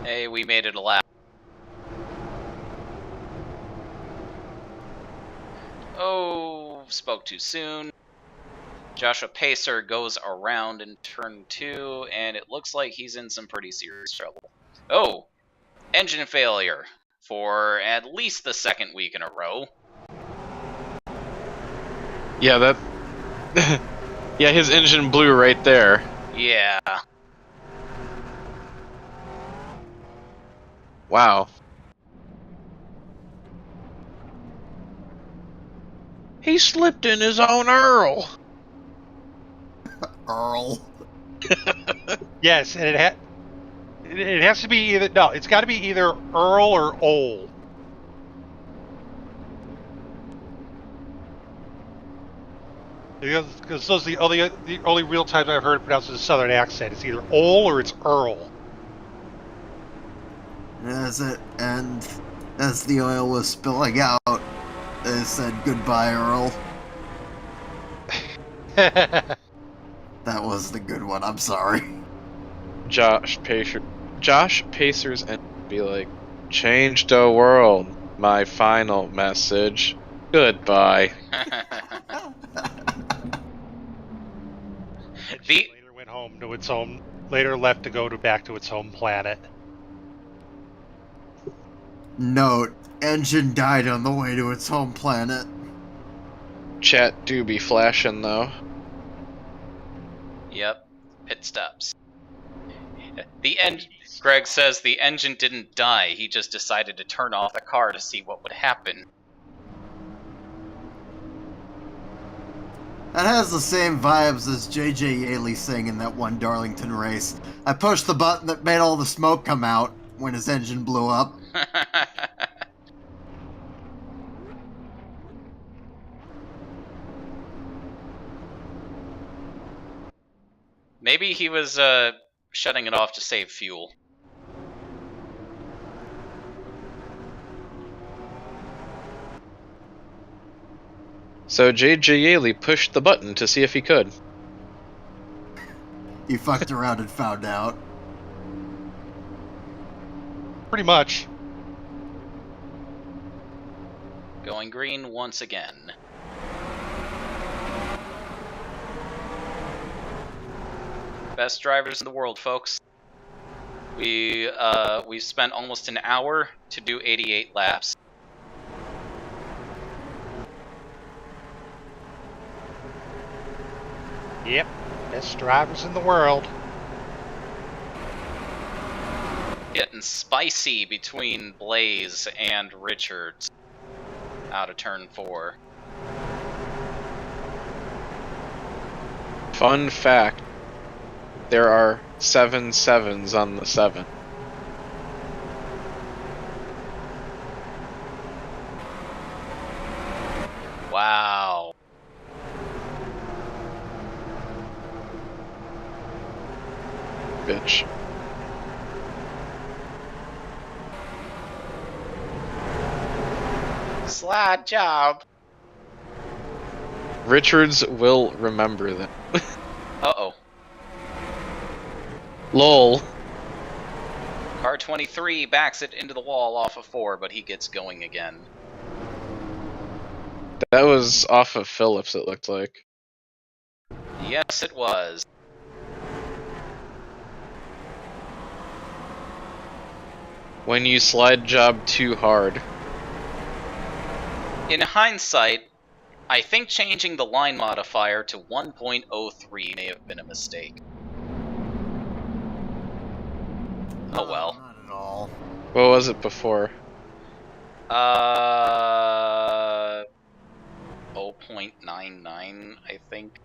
Hey, we made it a lap. Oh, spoke too soon. Joshua Pacer goes around in turn 2, and it looks like he's in some pretty serious trouble. Oh, engine failure for at least the second week in a row. Yeah, that... yeah, his engine blew right there. Yeah. Wow. He slipped in his own Earl. Earl. Yes, and it has to be either... No, it's got to be either Earl or Ole. Because those are the only real times I've heard it pronounced with a southern accent. It's either Ole or it's Earl. And as the oil was spilling out, they said goodbye, Earl. That was the good one. I'm sorry. Josh Pacer's and be like, change the world. My final message. Goodbye. Later went home to its home. Later left to go back to its home planet. Note: engine died on the way to its home planet. Chat do be flashing though. Yep, pit stops. Greg says the engine didn't die, he just decided to turn off the car to see what would happen. That has the same vibes as J.J. Yaley saying in that one Darlington race. I pushed the button that made all the smoke come out when his engine blew up. Maybe he was shutting it off to save fuel. So J.J. Yaley pushed the button to see if he could. He fucked around and found out. Pretty much. Going green once again. Best drivers in the world, folks. We've spent almost an hour to do 88 laps. Yep, best drivers in the world. Getting spicy between Blaze and Richards out of turn 4. Fun fact, there are 7 7s on the 7. Wow. Bitch. Slide job. Richards will remember that. Uh-oh. Lol. Car 23 backs it into the wall off of 4, but he gets going again. That was off of Phillips, it looked like. Yes, it was. When you slide job too hard. In hindsight, I think changing the line modifier to 1.03 may have been a mistake. Oh well. Not at all. What was it before? 0.99, I think.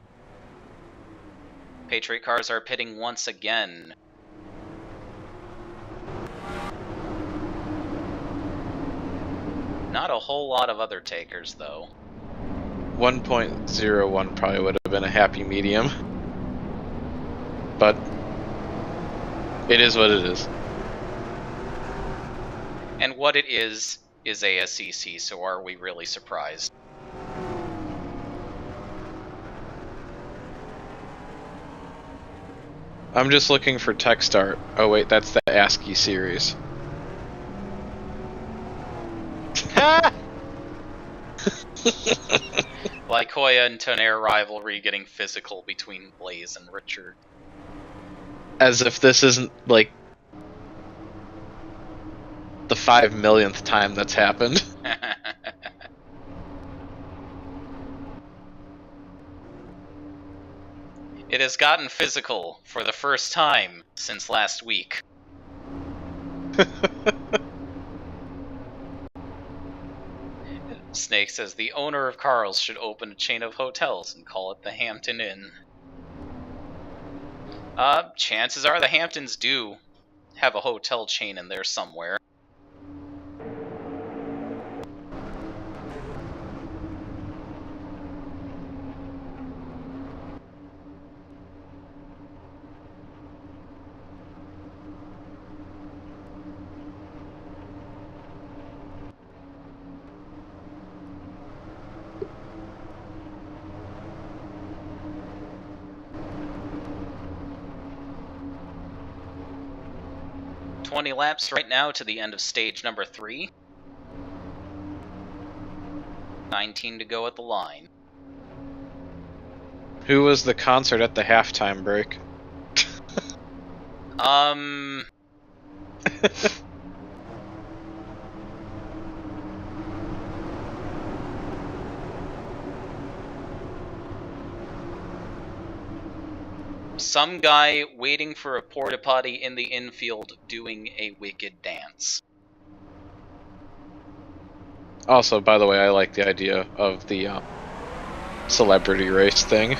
Patriot cars are pitting once again. Not a whole lot of other takers, though. 1.01 probably would have been a happy medium. But it is what it is. And what it is ASCC, so are we really surprised? I'm just looking for text art. Oh wait, that's the ASCII series. Lycoya and Tonnerre rivalry getting physical between Blaze and Richard. As if this isn't, like, the 5 millionth time that's happened. It has gotten physical for the first time since last week. Snake says the owner of Carl's should open a chain of hotels and call it the Hampton Inn. Chances are the Hamptons do have a hotel chain in there somewhere. $20 laps right now to the end of stage number 3. 19 to go at the line. Who was the concert at the halftime break? Some guy waiting for a porta potty in the infield doing a wicked dance. Also, by the way, I like the idea of the celebrity race thing.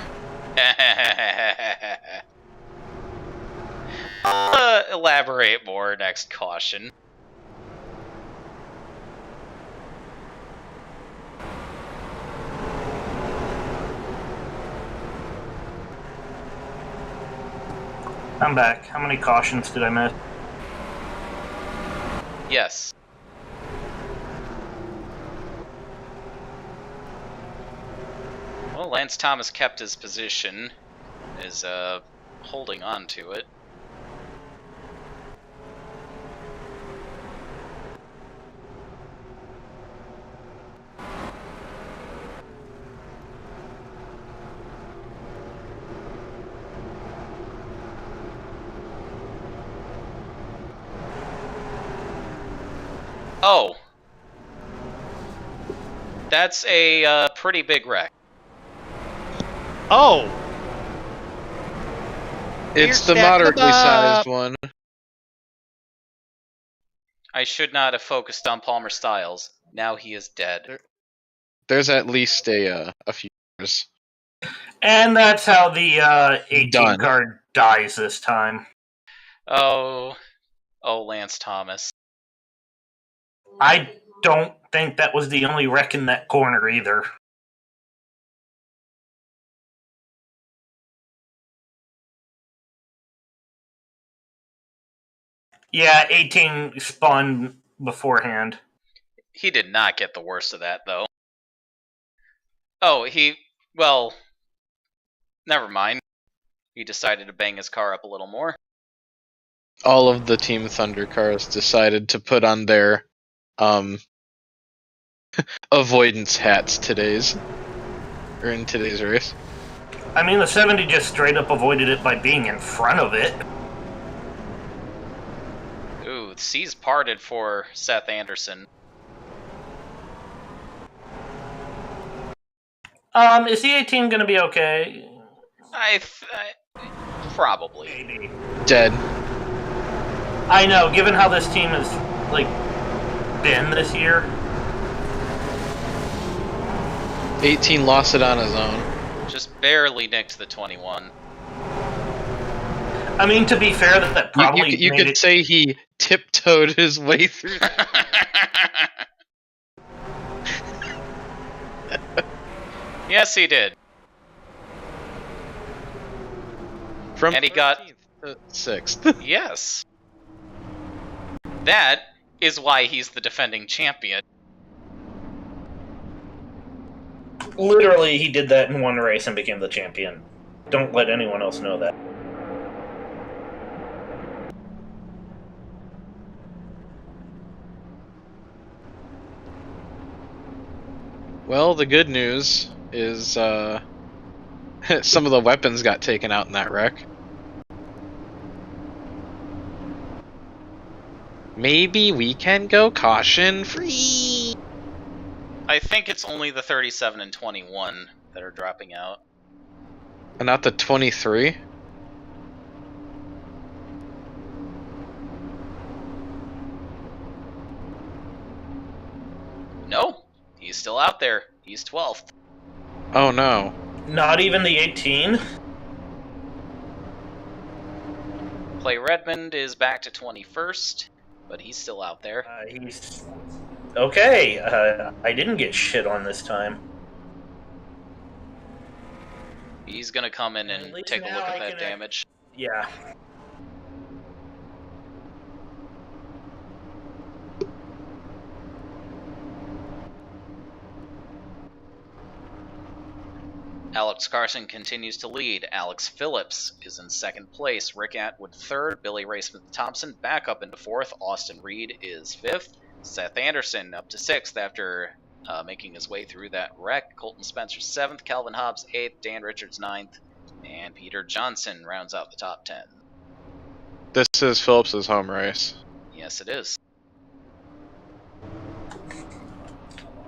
Elaborate more next caution. I'm back. How many cautions did I miss? Yes. Well, Lance Thomas kept his position, is holding on to it. Oh. That's a pretty big wreck. Oh! It's the moderately sized one. I should not have focused on Palmer Styles. Now he is dead. There's at least a few years. And that's how the 18 Done. card dies this time. Oh, Lance Thomas. I don't think that was the only wreck in that corner either. Yeah, 18 spun beforehand. He did not get the worst of that, though. Oh, well, never mind. He decided to bang his car up a little more. All of the Team Thunder cars decided to put on their avoidance hats in today's race. I mean, the 70 just straight up avoided it by being in front of it. Ooh, the seas parted for Seth Anderson. Is the 18 going to be okay? I probably. Maybe. Dead. I know, given how this team has, been this year. 18 lost it on his own. Just barely nicked the 21. I mean, to be fair, that probably you could say he tiptoed his way through that. Yes, he did. And he got 6th. Yes. That is why he's the defending champion. Literally, he did that in one race and became the champion. Don't let anyone else know that. Well, the good news is some of the weapons got taken out in that wreck. Maybe we can go caution free. I think it's only the 37 and 21 that are dropping out. And not the 23? No, he's still out there. He's 12th. Oh no. Not even the 18? Clay Redmond is back to 21st, but he's still out there. He's... Okay, I didn't get shit on this time. He's gonna come in and take a look at that damage. Yeah. Alex Carson continues to lead. Alex Phillips is in second place. Rick Atwood third. Billy Ray Smith-Thompson back up into fourth. Austin Reed is fifth. Seth Anderson up to sixth after making his way through that wreck. Colton Spencer seventh. Calvin Hobbs eighth. Dan Richards ninth. And Peter Johnson rounds out the top 10. This is Phillips's home race. Yes, it is.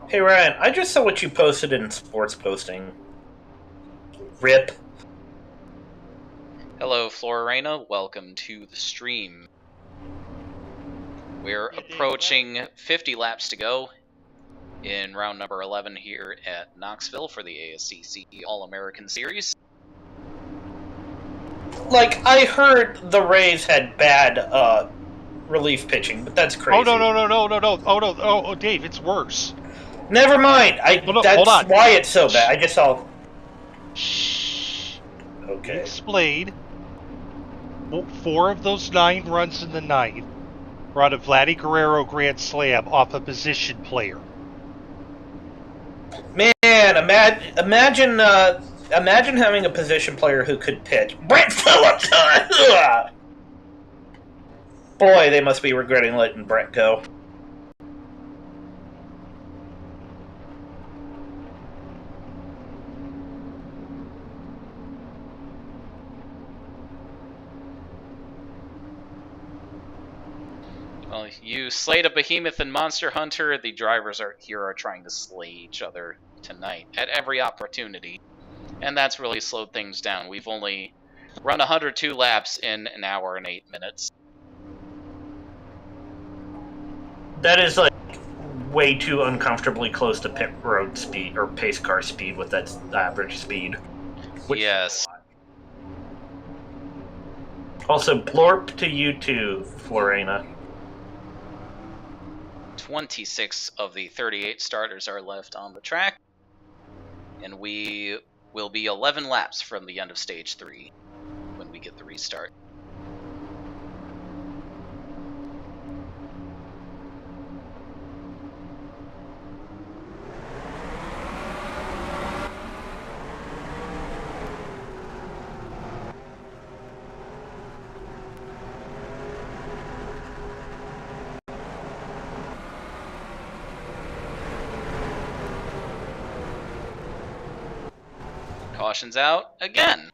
Hey Ryan, I just saw what you posted in Sports Posting. RIP. Hello, Florarena. Welcome to the stream. We're approaching 50 laps to go in round number 11 here at Knoxville for the ASCC All-American Series. Like, I heard the Rays had bad relief pitching, but that's crazy. Oh, no. Oh, Dave, it's worse. Never mind. That's why it's so bad. I just saw... Shh. Okay. Explain. 4 of those 9 runs in the 9th brought a Vladdy Guerrero grand slam off a position player. Man, imagine having a position player who could pitch. Brent Phillips! Boy, they must be regretting letting Brent go. Well, you slayed a behemoth and Monster Hunter. The drivers here are trying to slay each other tonight at every opportunity. And that's really slowed things down. We've only run 102 laps in an hour and 8 minutes. That is, like, way too uncomfortably close to pit road speed, or pace car speed with that average speed. Yes. Also, blorp to you too, Florena. 26 of the 38 starters are left on the track. And we will be 11 laps from the end of Stage 3 when we get the restart. Caution's out again.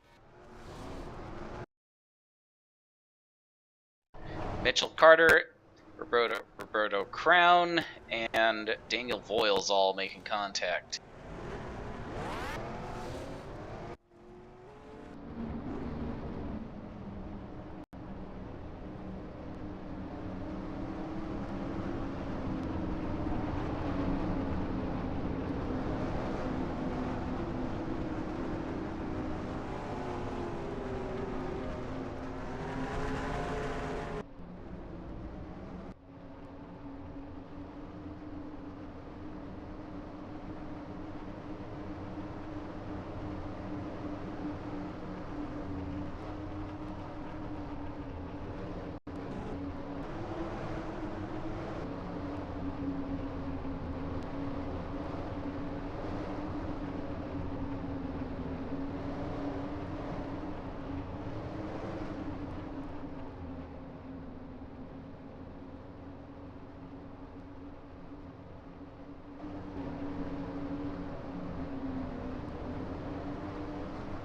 Mitchell Carter, Roberto Crown, and Daniel Voiles all making contact.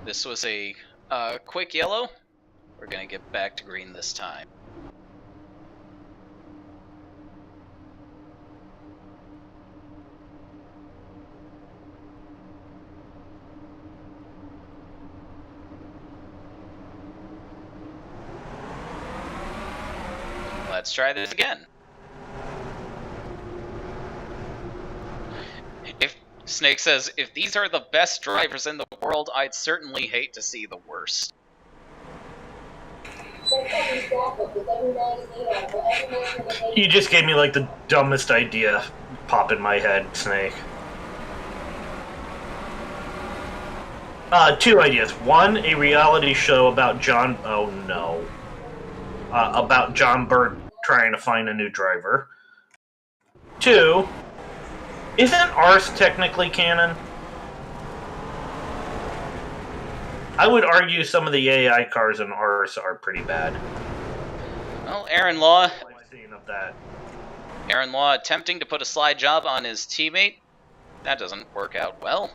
This was a quick yellow. We're going to get back to green this time. Let's try this again. Snake says, if these are the best drivers in the world, I'd certainly hate to see the worst. You just gave me like the dumbest idea pop in my head, Snake. Two ideas. One, a reality show about John... Oh, no. About John Bird trying to find a new driver. Two... Isn't ours technically canon? I would argue some of the AI cars in ours are pretty bad. Well, Aaron Law... I've seen of that. Aaron Law attempting to put a slide job on his teammate. That doesn't work out well.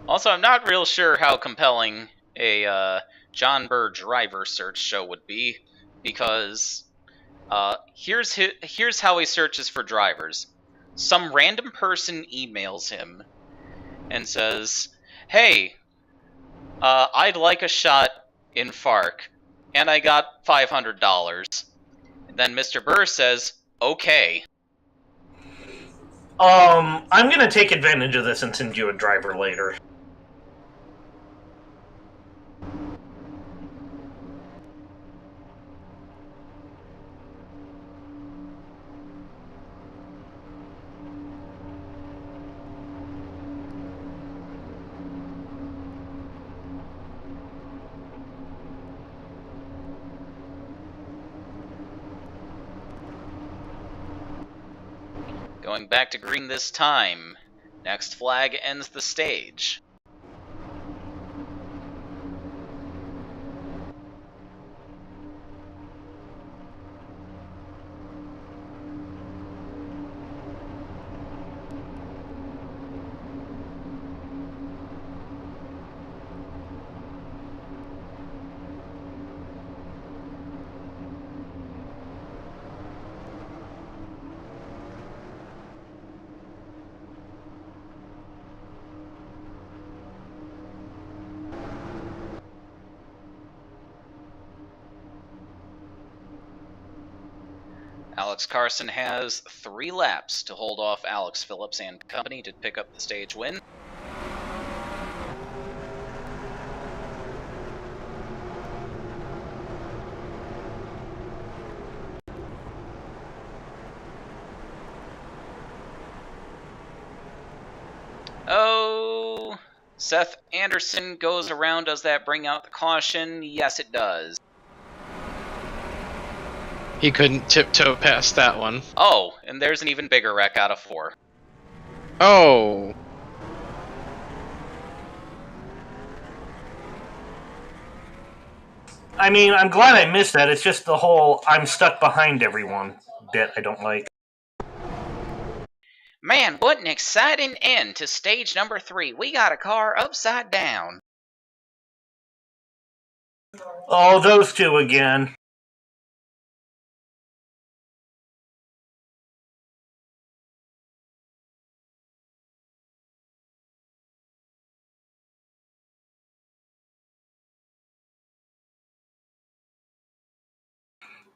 Also, I'm not real sure how compelling a John Burr driver search show would be, because here's how he searches for drivers. Some random person emails him and says, "Hey, I'd like a shot in FARC, and I got $500. And then Mr. Burr says, "Okay." I'm gonna take advantage of this and send you a driver later. Going back to green this time. Next flag ends the stage. Alex Carson has 3 laps to hold off Alex Phillips and company to pick up the stage win. Oh, Seth Anderson goes around. Does that bring out the caution? Yes, it does. He couldn't tiptoe past that one. Oh, and there's an even bigger wreck out of 4. Oh! I mean, I'm glad I missed that. It's just the whole I'm stuck behind everyone bit I don't like. Man, what an exciting end to stage number 3. We got a car upside down. Oh, those two again.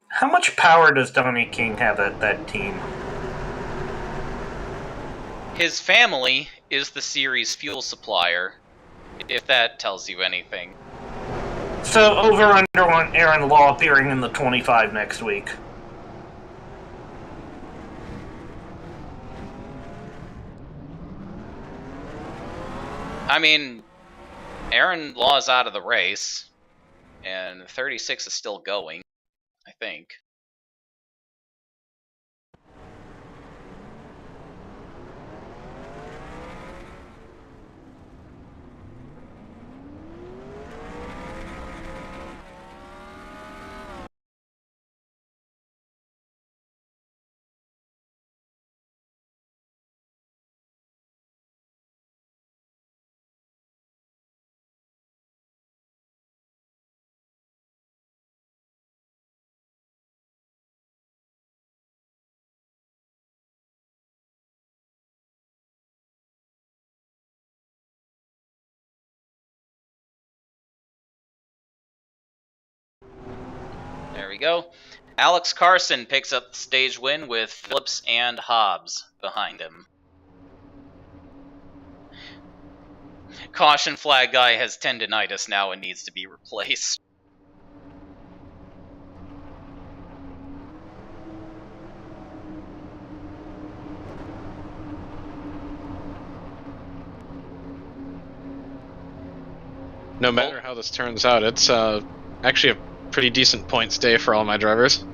How much power does Donnie King have at that team? His family is the series fuel supplier, if that tells you anything. So, over-under on Aaron Law appearing in the 25 next week. I mean, Aaron Law's out of the race, and 36 is still going, I think. There we go. Alex Carson picks up the stage win with Phillips and Hobbs behind him. Caution flag guy has tendinitis now and needs to be replaced. No matter how this turns out, it's actually a pretty decent points day for all my drivers.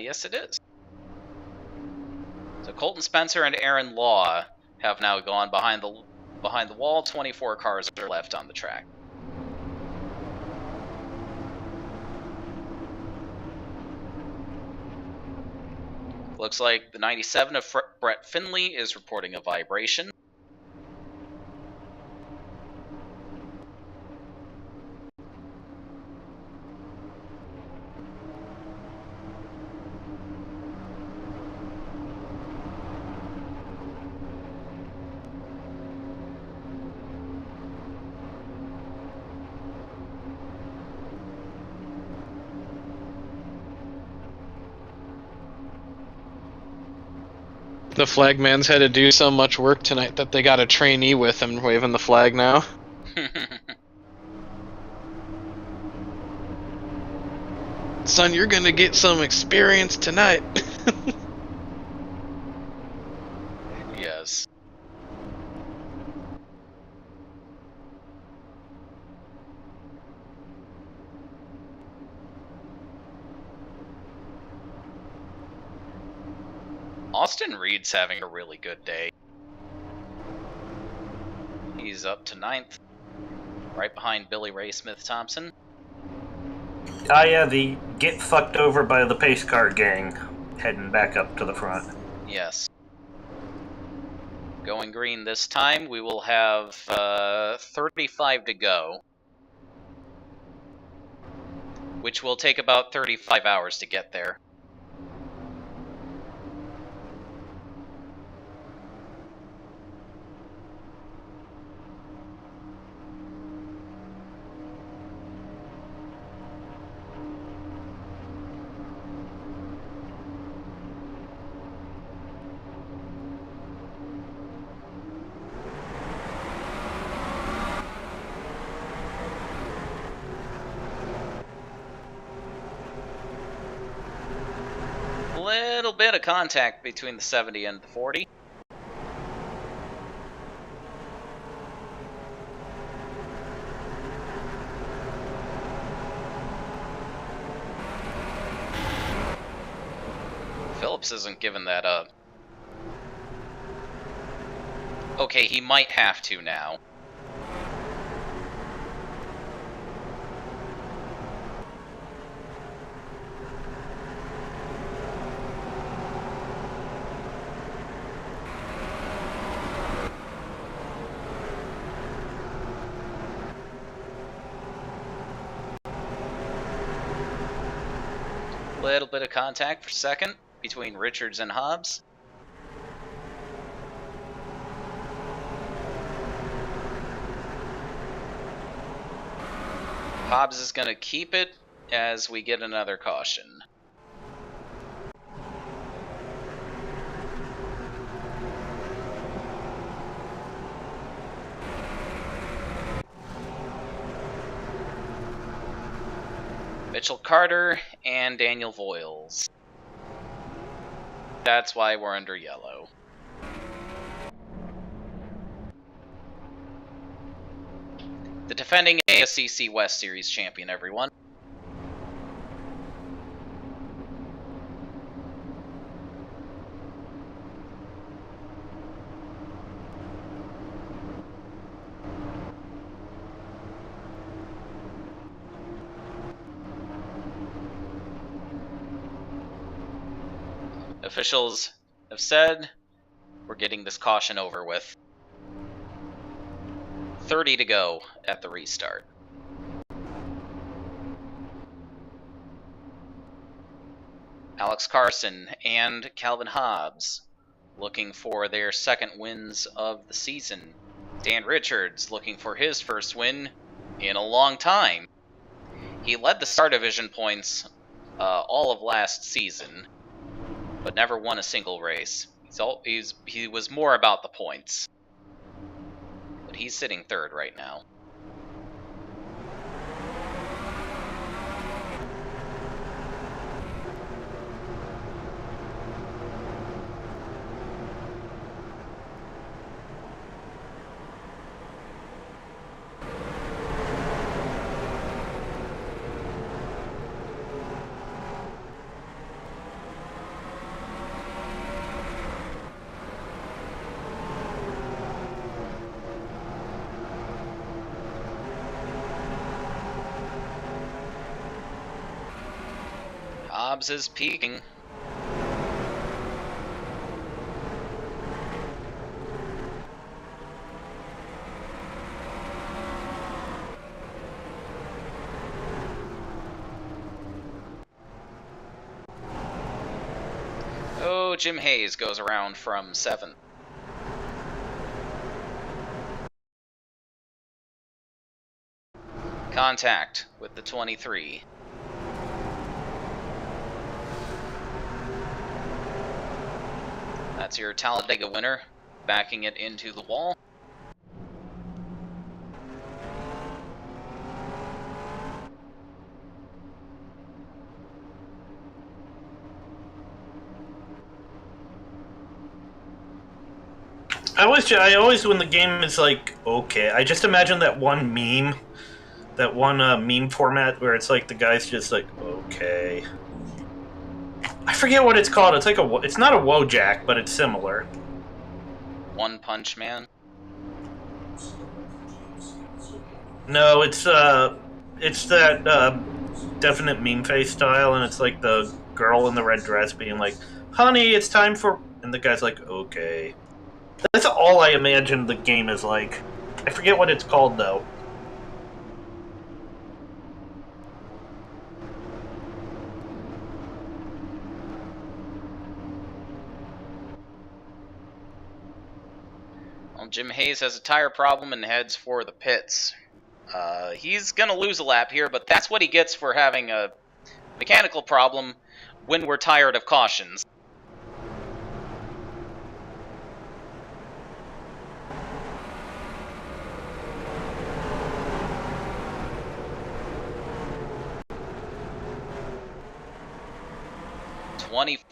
Yes, it is. So Colton Spencer and Aaron Law have now gone behind the wall. 24 cars are left on the track. Looks like the 97 of Brett Finley is reporting a vibration. The flagman's had to do so much work tonight that they got a trainee with him waving the flag now. Son, you're gonna get some experience tonight. Yes. Austin Reed's having a really good day. He's up to 9th, right behind Billy Ray Smith-Thompson. Ah, yeah, the get fucked over by the pace car gang, heading back up to the front. Yes. Going green this time. We will have 35 to go, which will take about 35 hours to get there. Little bit of contact between the 70 and the 40. Phillips isn't giving that up. Okay, he might have to now. Little bit of contact for second between Richards and Hobbs. Hobbs is going to keep it as we get another caution. Mitchell Carter and Daniel Voiles. That's why we're under yellow. The defending ASCC West Series champion, everyone. Officials have said we're getting this caution over with. 30 to go at the restart. Alex Carson and Calvin Hobbs looking for their second wins of the season. Dan Richards looking for his first win in a long time. He led the Star Division points all of last season, but never won a single race. He was more about the points. But he's sitting third right now. Hobbs is peaking. Oh, Jim Hayes goes around from 7th. Contact with the 23. That's your Talladega winner, backing it into the wall. I always, when the game is like, okay, I just imagine that one meme, meme format where it's like the guy's just like, okay. I forget what it's called. It's like it's not a Wojak, but it's similar. One Punch Man? No, it's that definite meme face style, and it's like the girl in the red dress being like, honey, it's time for... And the guy's like, okay. That's all I imagine the game is like. I forget what it's called, though. Well, Jim Hayes has a tire problem and heads for the pits. He's going to lose a lap here, but that's what he gets for having a mechanical problem when we're tired of cautions.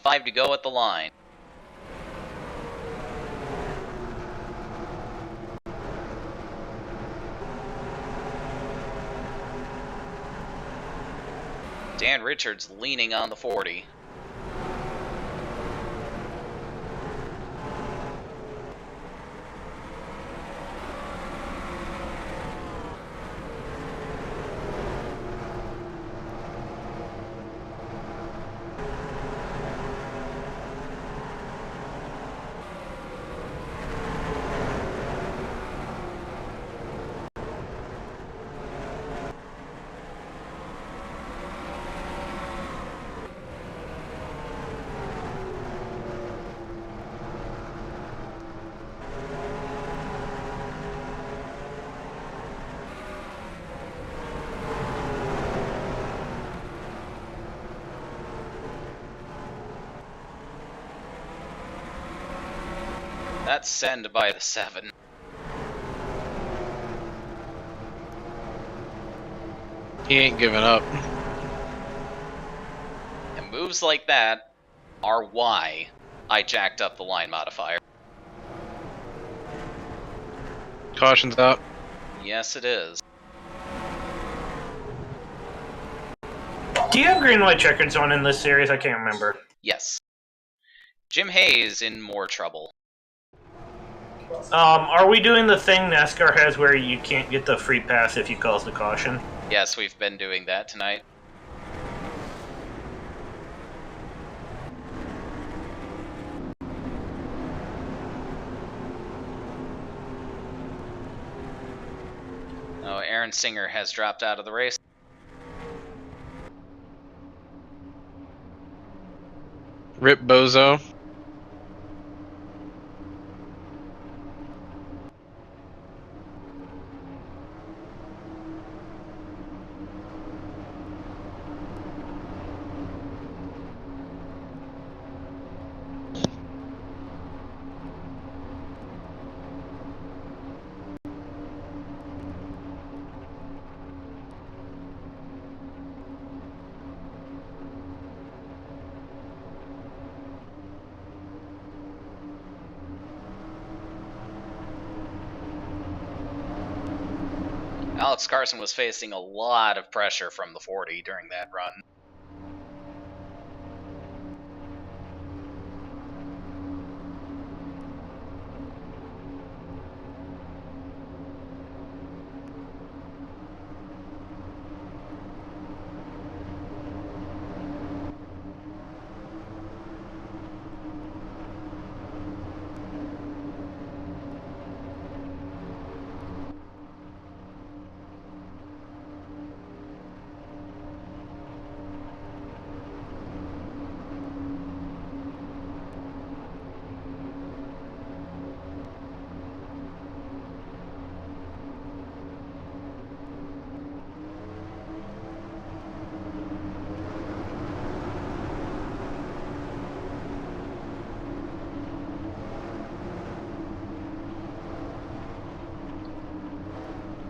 5 to go at the line. Dan Richards leaning on the 40. That's send by the 7. He ain't giving up. And moves like that are why I jacked up the line modifier. Caution's out. Yes, it is. Do you have green, white, checkered zone in this series? I can't remember. Yes. Jim Hayes in more trouble. Are we doing the thing NASCAR has where you can't get the free pass if you cause the caution? Yes, we've been doing that tonight. Oh, Aaron Singer has dropped out of the race. Rip Bozo. Alex Carson was facing a lot of pressure from the 40 during that run.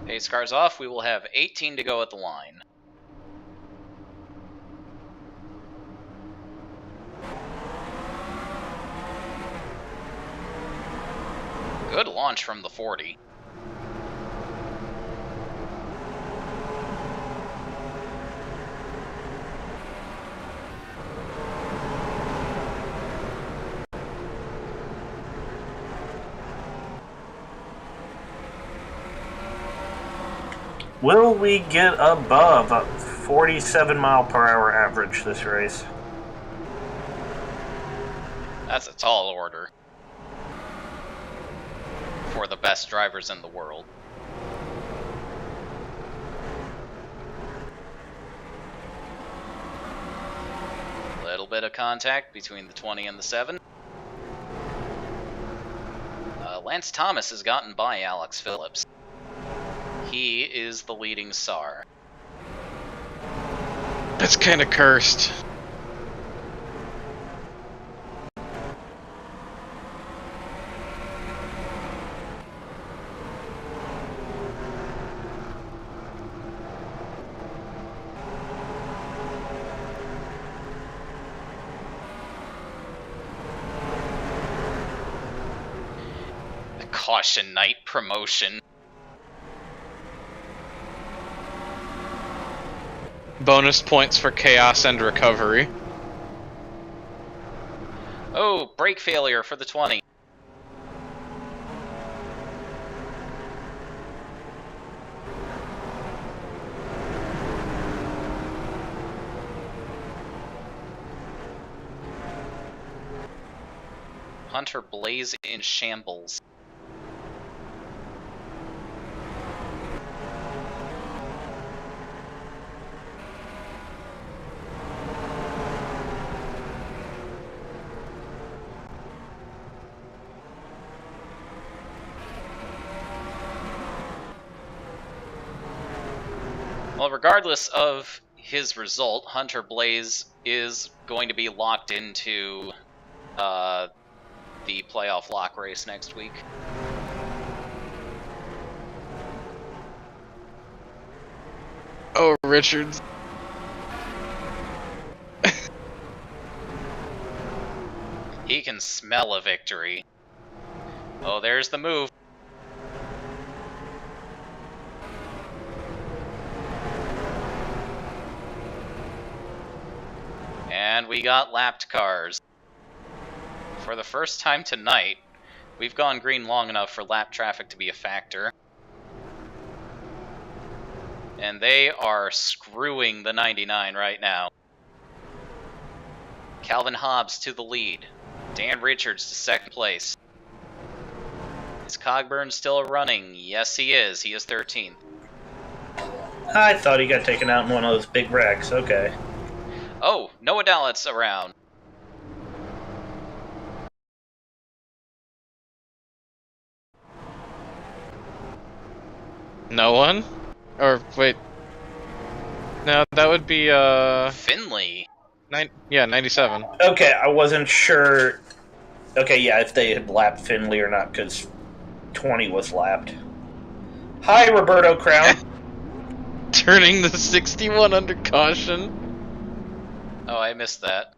Pace cars off, we will have 18 to go at the line. Good launch from the 40. Will we get above a 47 mile per hour average this race? That's a tall order for the best drivers in the world. Little bit of contact between the 20 and the 7. Lance Thomas has gotten by Alex Phillips. He is the leading SAR. That's kind of cursed. Caution Knight promotion. Bonus points for chaos and recovery. Oh, brake failure for the 20. Hunter Blaze in shambles. Well, regardless of his result, Hunter Blaze is going to be locked into the playoff lock race next week. Oh, Richards. He can smell a victory. Oh, there's the move. And we got lapped cars. For the first time tonight, we've gone green long enough for lap traffic to be a factor. And they are screwing the 99 right now. Calvin Hobbs to the lead. Dan Richards to second place. Is Cogburn still running? Yes, he is. He is 13th. I thought he got taken out in one of those big wrecks. Okay. Oh, Noah Dallett's around. No one? Or, wait. No, that would be, Finley. 97. Okay, I wasn't sure. Okay, yeah, if they had lapped Finley or not, because 20 was lapped. Hi, Roberto Crown. Turning the 61 under caution. Oh, I missed that.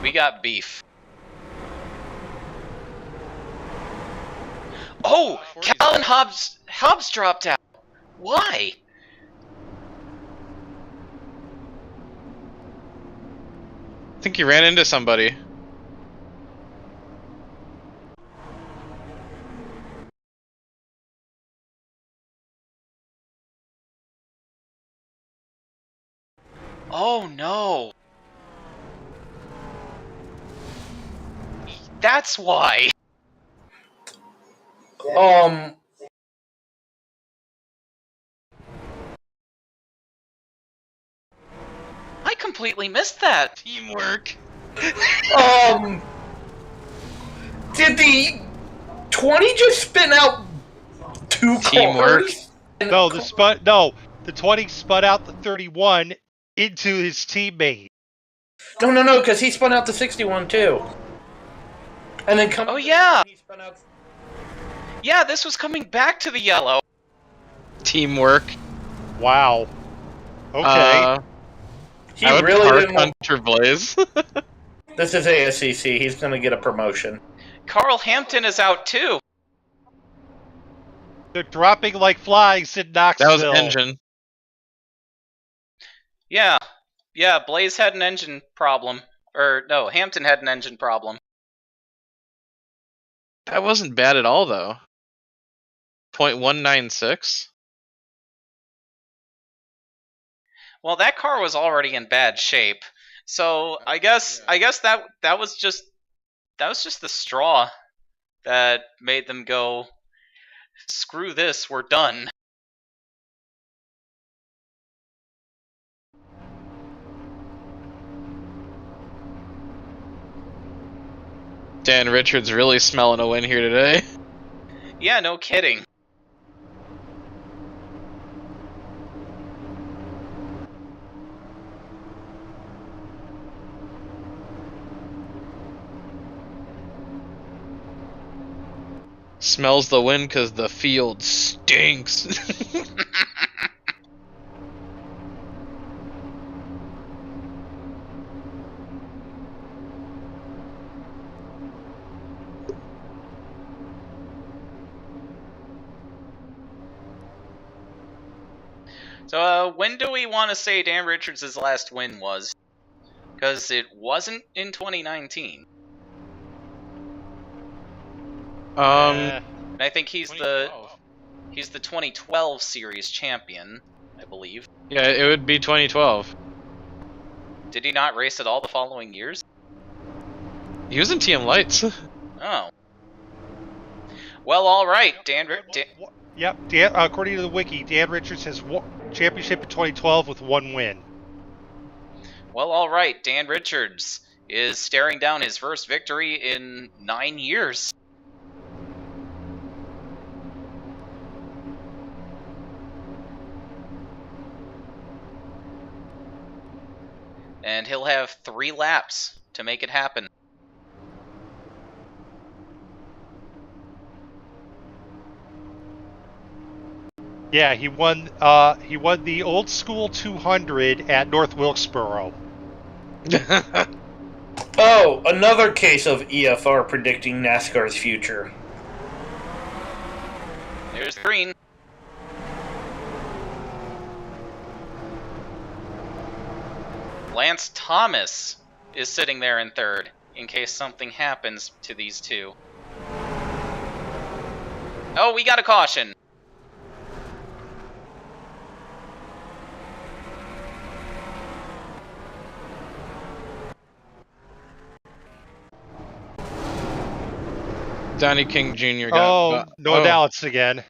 We got beef. Oh, Calvin Hobbs dropped out. Why? I think he ran into somebody. Oh no. That's why. I completely missed that. Teamwork. Did the 20 just spin out two Teamwork. cars? No, the 20 spun out the 31 into his teammate. No, because he spun out the 61 too. And then Oh yeah. he spun out. Yeah, this was coming back to the yellow. Teamwork. Wow. Okay. He I would really park didn't want... Hunter Blaze. This is ASCC. He's going to get a promotion. Carl Hampton is out too. They're dropping like flies in Knoxville. That was engine. Yeah, Blaze had an engine problem. Or, no, Hampton had an engine problem. That wasn't bad at all, though. 0.196. Well, that car was already in bad shape. So, I guess that was just the straw that made them go, screw this, we're done. Dan Richards really smelling a win here today. Yeah, no kidding. Smells the wind because the field stinks. So, when do we want to say Dan Richards' last win was? Because it wasn't in 2019. And I think he's the 2012 series champion, I believe. Yeah, it would be 2012. Did he not race at all the following years? He was in TM Lights. Oh. Well, all right, Yep. According to the wiki, Dan Richards has won championship in 2012 with 1 win. Well, all right, Dan Richards is staring down his first victory in 9 years. And he'll have 3 laps to make it happen. Yeah, he won the old school 200 at North Wilkesboro. Oh, another case of EFR predicting NASCAR's future. There's green. Lance Thomas is sitting there in third, in case something happens to these two. Oh, we got a caution. Donnie King Jr. got... Noah Dallitz again.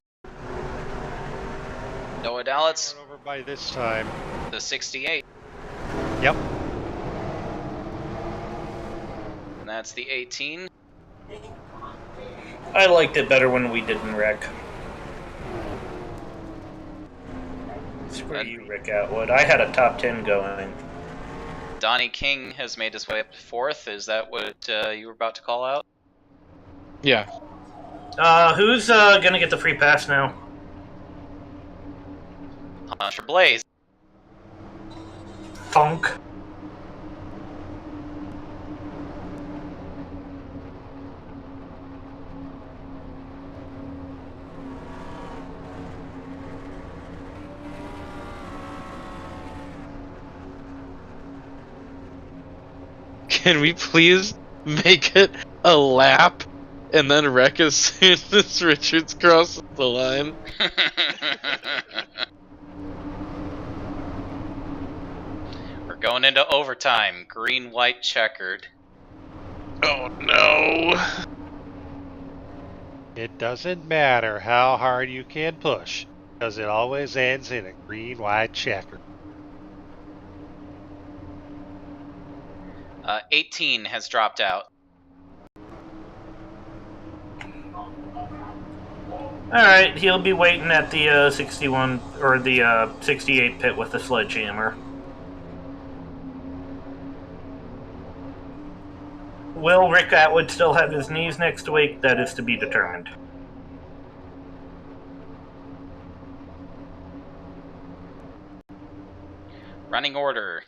Noah Dallitz. Over by this time. The 68. Yep. And that's the 18. I liked it better when we didn't wreck. Screw you, Rick Atwood. I had a top 10 going. Donnie King has made his way up to 4th. Is that what you were about to call out? Yeah. Who's gonna get the free pass now? Hunter Blaze. Funk. Can we please make it a lap and then wreck as soon as Richards crosses the line? We're going into overtime. Green, white, checkered. Oh no! It doesn't matter how hard you can push, because it always ends in a green-white checker. 18 has dropped out. Alright, he'll be waiting at the 61 or the 68 pit with the sledgehammer. Will Rick Atwood still have his knees next week? That is to be determined. Running order.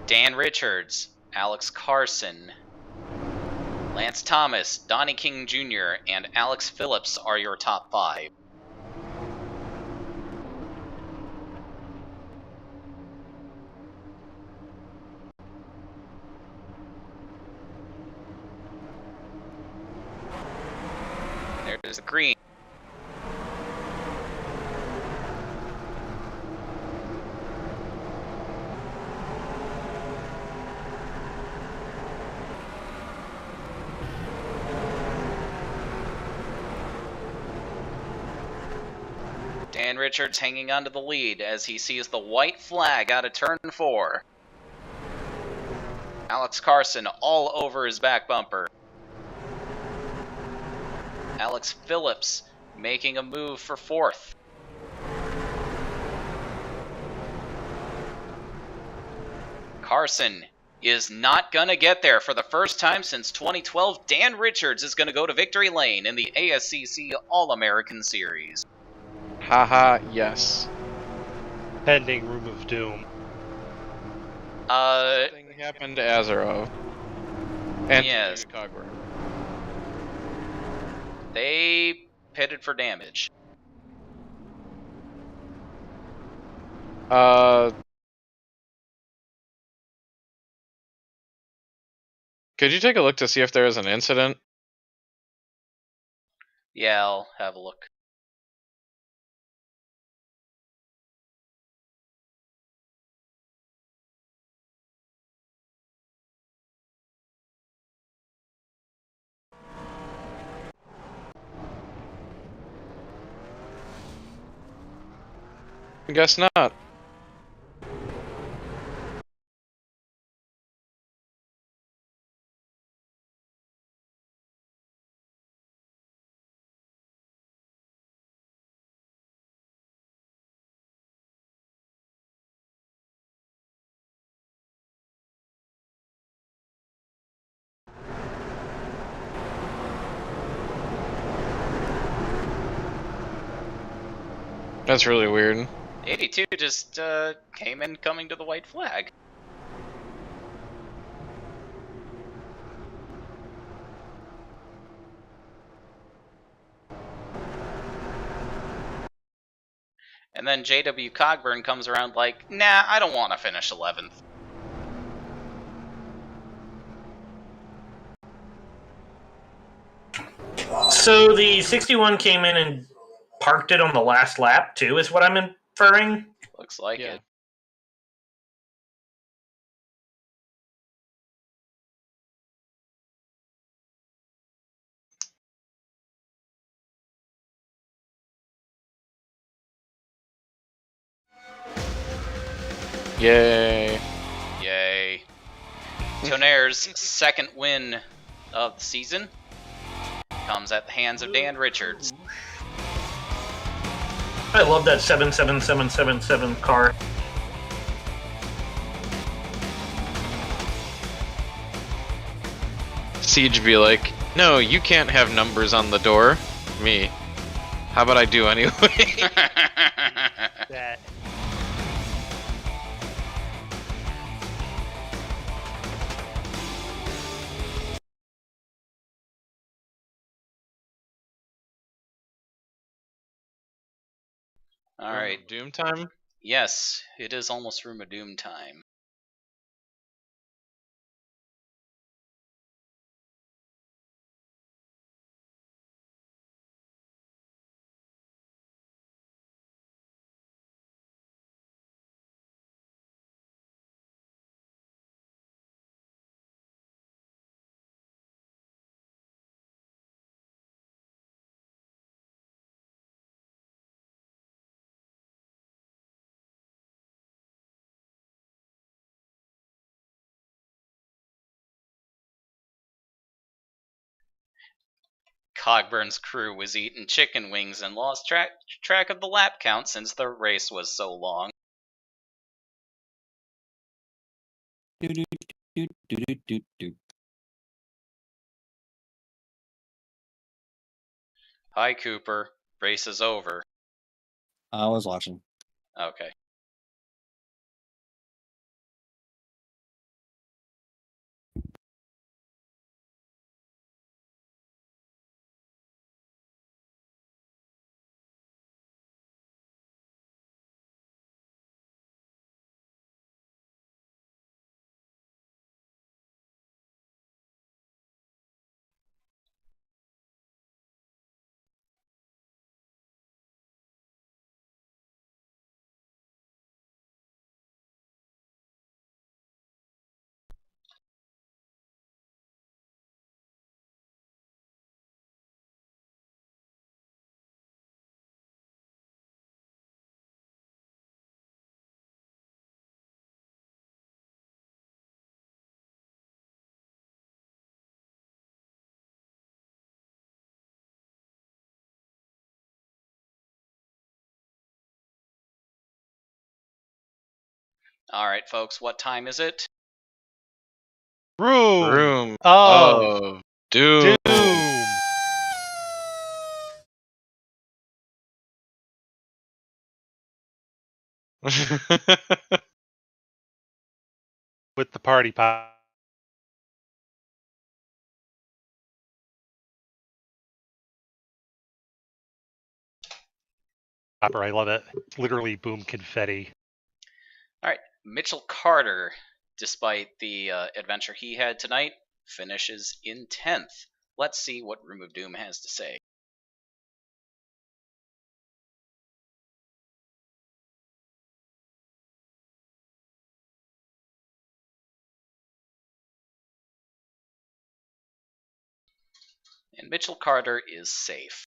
Dan Richards, Alex Carson, Lance Thomas, Donnie King Jr., and Alex Phillips are your top 5. There's the green. Dan Richards hanging onto the lead as he sees the white flag out of turn 4. Alex Carson all over his back bumper. Alex Phillips making a move for 4th. Carson is not going to get there. For the first time since 2012, Dan Richards is going to go to victory lane in the ASCC All-American Series. Haha, yes. Pending Room of Doom. Something happened to Azarov. And yes. Cogburn. They pitted for damage. Could you take a look to see if there is an incident? Yeah, I'll have a look. I guess not. That's really weird. 82 just came in coming to the white flag. And then JW Cogburn comes around like, nah, I don't want to finish 11th. So the 61 came in and parked it on the last lap, too, is what I'm inferring? Looks like it. Yay. Yay. Tonnerre's second win of the season comes at the hands of Dan Richards. I love that 77777 car. Siege be like, no, you can't have numbers on the door. Me. How about I do anyway? That. Alright. Doom time? Yes, it is almost Room of Doom time. Cogburn's crew was eating chicken wings and lost track of the lap count since the race was so long. Hi, Cooper. Race is over. I was watching. Okay. Alright, folks, what time is it? Room of Doom. With the party pop. I love it. It's literally boom confetti. All right, Mitchell Carter, despite the adventure he had tonight, finishes in 10th. Let's see what Room of Doom has to say. And Mitchell Carter is safe.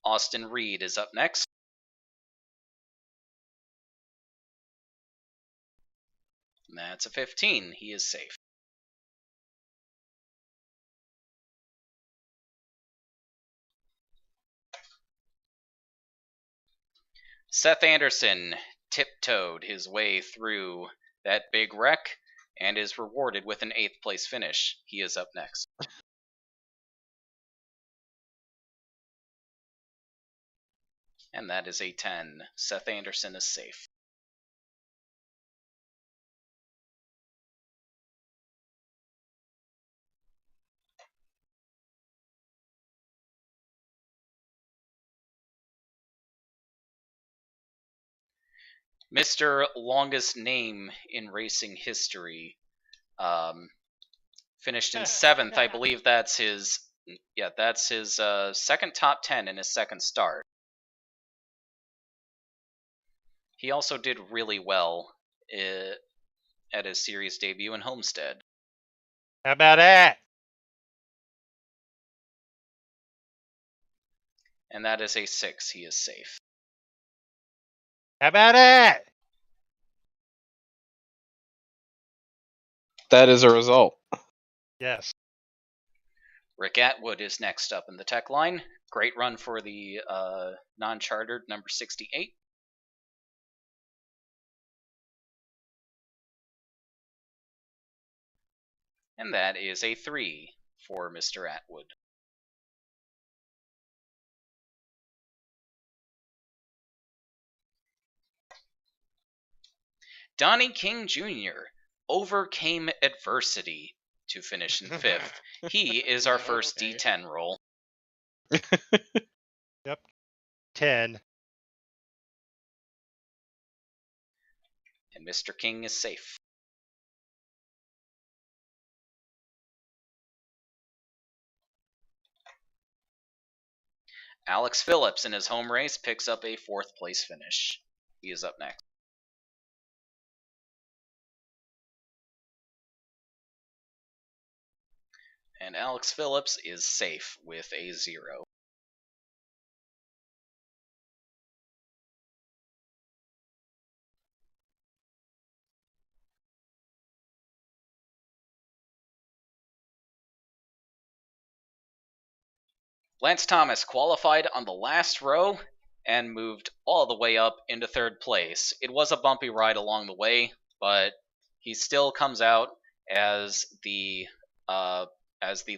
Austin Reed is up next. And that's a 15. He is safe. Seth Anderson tiptoed his way through that big wreck and is rewarded with an 8th place finish. He is up next. And that is a 10. Seth Anderson is safe. Mr. Longest Name in Racing History finished in 7th. I believe that's his second top 10 in his second start. He also did really well at his series debut in Homestead. How about that? And that is a 6. He is safe. How about that? That is a result. Yes. Rick Atwood is next up in the tech line. Great run for the non-chartered number 68. And that is a 3 for Mr. Atwood. Donnie King Jr. overcame adversity to finish in 5th. He is our first D10 roll. Yep. 10. And Mr. King is safe. Alex Phillips in his home race picks up a 4th place finish. He is up next. And Alex Phillips is safe with a 0. Lance Thomas qualified on the last row and moved all the way up into 3rd place. It was a bumpy ride along the way, but he still comes out as the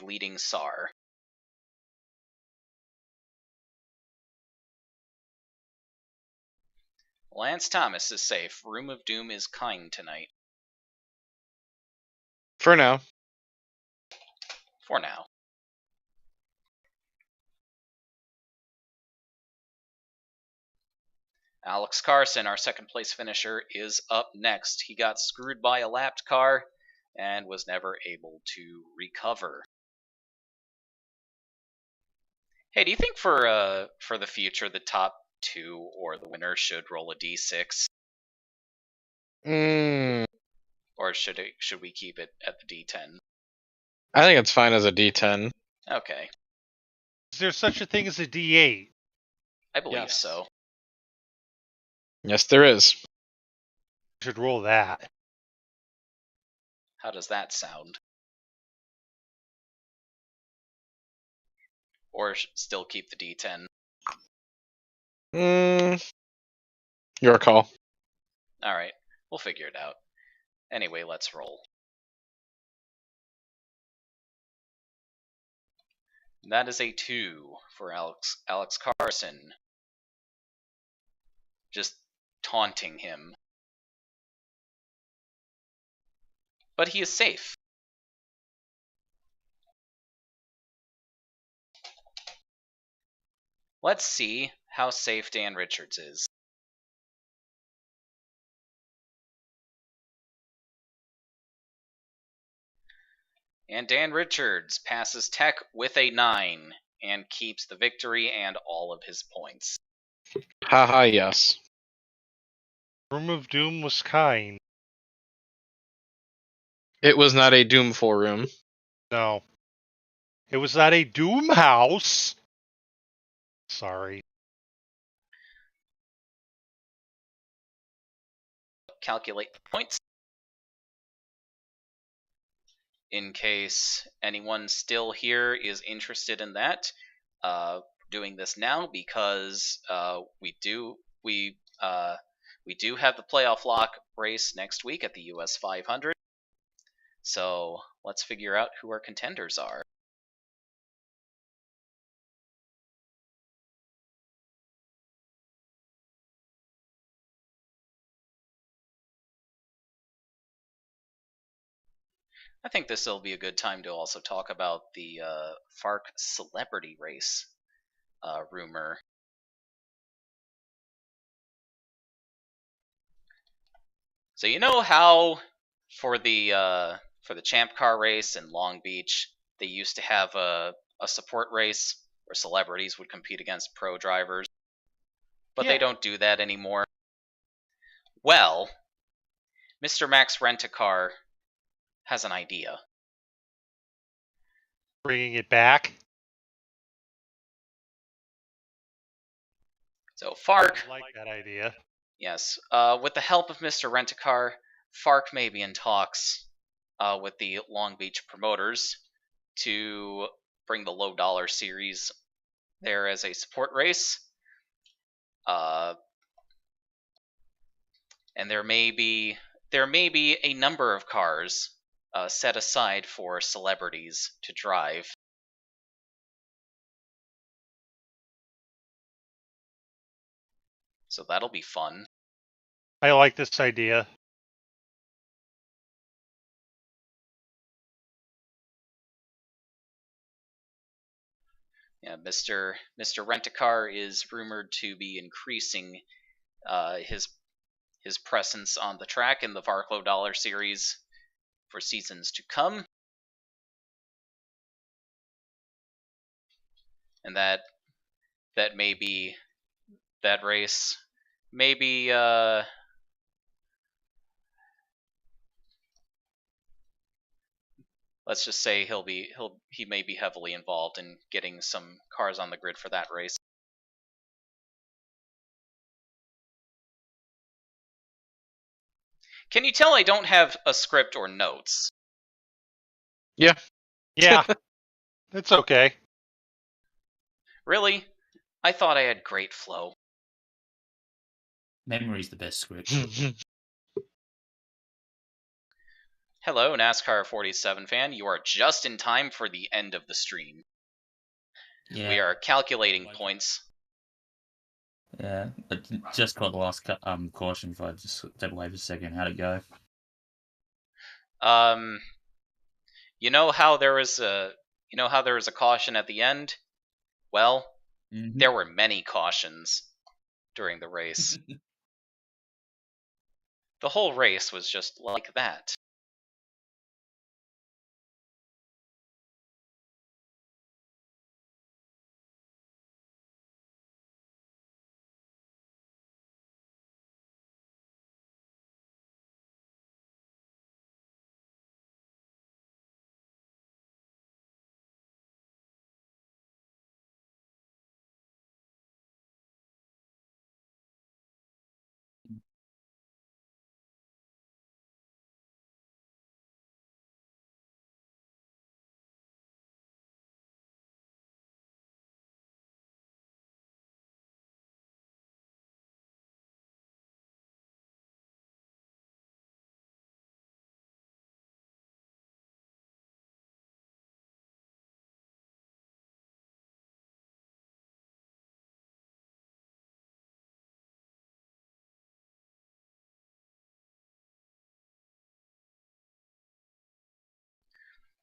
leading SAR. Lance Thomas is safe. Room of Doom is kind tonight. For now. For now. Alex Carson, our 2nd place finisher, is up next. He got screwed by a lapped car and was never able to recover. Hey, do you think for the future the top 2 or the winner should roll a d6? Or should we keep it at the d10? I think it's fine as a d10. Okay. Is there such a thing as a d8? I believe so. Yes, there is. You should roll that. How does that sound? or still keep the D10? Your call. All right, we'll figure it out. Anyway, let's roll. That is a 2 for Alex Carson. Just taunting him. But he is safe. Let's see how safe Dan Richards is. And Dan Richards passes Tech with a 9 and keeps the victory and all of his points. Haha, yes. Room of Doom was kind. It was not a doomful room. No. It was not a Doom house. Sorry. Calculate the points. In case anyone still here is interested in that, doing this now because we do have the playoff lock race next week at the US 500. So let's figure out who our contenders are. I think this will be a good time to also talk about the FARC celebrity race rumor. So you know how for the Champ Car race in Long Beach, they used to have a support race where celebrities would compete against pro drivers, but they don't do that anymore. Well, Mr. Max Rent-A-Car has an idea. Bringing it back. So FARC, I like that idea. Yes, with the help of Mr. Rent-A-Car, FARC may be in talks with the Long Beach promoters to bring the low dollar series there as a support race. And there may be a number of cars set aside for celebrities to drive. So that'll be fun. I like this idea. Yeah, Mr. Rent-A-Car is rumored to be increasing his presence on the track in the FARC Low Dollar Series for seasons to come. And that race maybe let's just say he may be heavily involved in getting some cars on the grid for that race. Can you tell I don't have a script or notes? Yeah. Yeah. It's okay. Really? I thought I had great flow. Memory's the best script. Hello, NASCAR 47 fan. You are just in time for the end of the stream. Yeah. We are calculating points. Yeah, I just got the last caution. If I just step away for a second, how'd it go? You know how there was a caution at the end? Well, there were many cautions during the race. The whole race was just like that.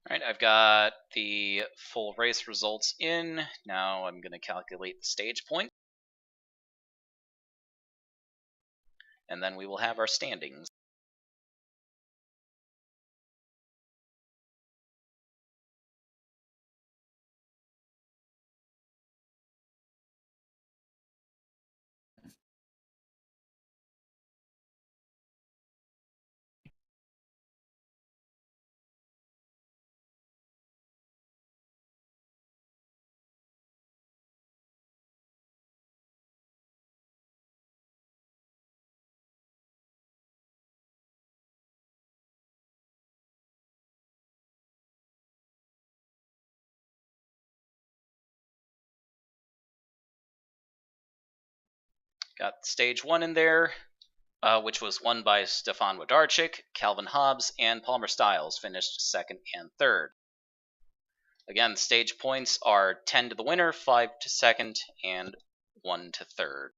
Alright, I've got the full race results in. Now I'm going to calculate the stage point. And then we will have our standings. Got stage 1 in there, which was won by Stefan Wodarczyk, Calvin Hobbs, and Palmer Styles finished 2nd and 3rd. Again, stage points are 10 to the winner, 5 to 2nd, and 1 to 3rd.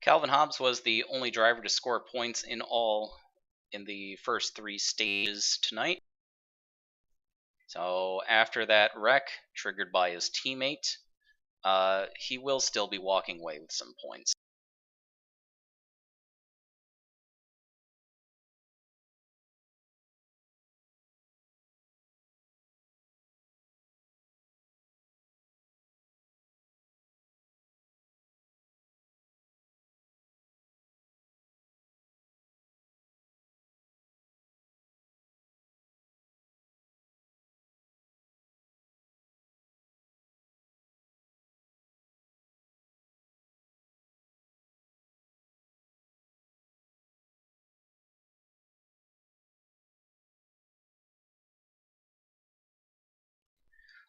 Calvin Hobbs was the only driver to score points in all in the first 3 stages tonight. So after that wreck, triggered by his teammate, he will still be walking away with some points.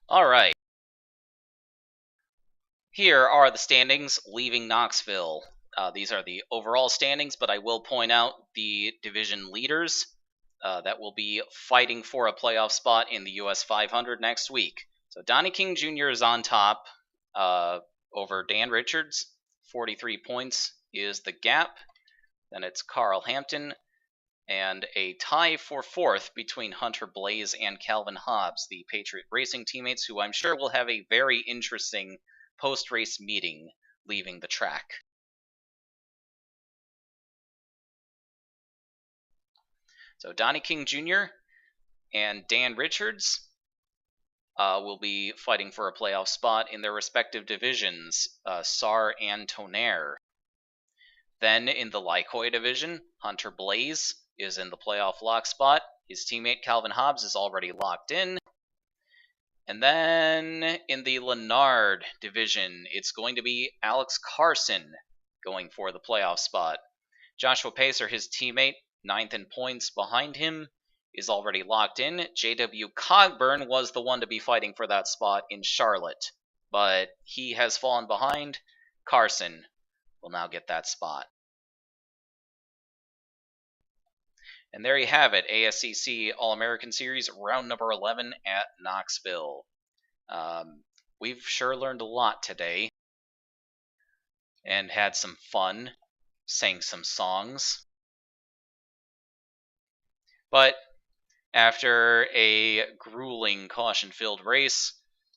All right. Here are the standings leaving Knoxville. These are the overall standings, but I will point out the division leaders that will be fighting for a playoff spot in the US 500 next week. So Donnie King Jr. is on top over Dan Richards. 43 points is the gap. Then it's Carl Hampton, and a tie for 4th between Hunter Blaze and Calvin Hobbs, the Patriot Racing teammates, who I'm sure will have a very interesting post-race meeting leaving the track. So Donnie King Jr. and Dan Richards will be fighting for a playoff spot in their respective divisions, SAR and Tonnerre. Then in the Lycoy division, Hunter Blaze is in the playoff lock spot. His teammate Calvin Hobbs is already locked in. And then in the Lennard division, it's going to be Alex Carson going for the playoff spot. Joshua Pacer, his teammate, 9th in points behind him, is already locked in. J.W. Cogburn was the one to be fighting for that spot in Charlotte, but he has fallen behind. Carson will now get that spot. And there you have it, ASCC All-American Series, round number 11 at Knoxville. We've sure learned a lot today, and had some fun, sang some songs. But after a grueling caution-filled race,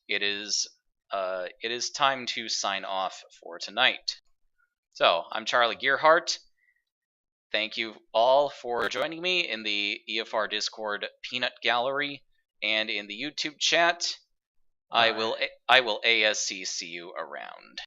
it is it is time to sign off for tonight. So, I'm Charlie Gearhart. Thank you all for joining me in the EFR Discord Peanut Gallery and in the YouTube chat. I will ASCC you around.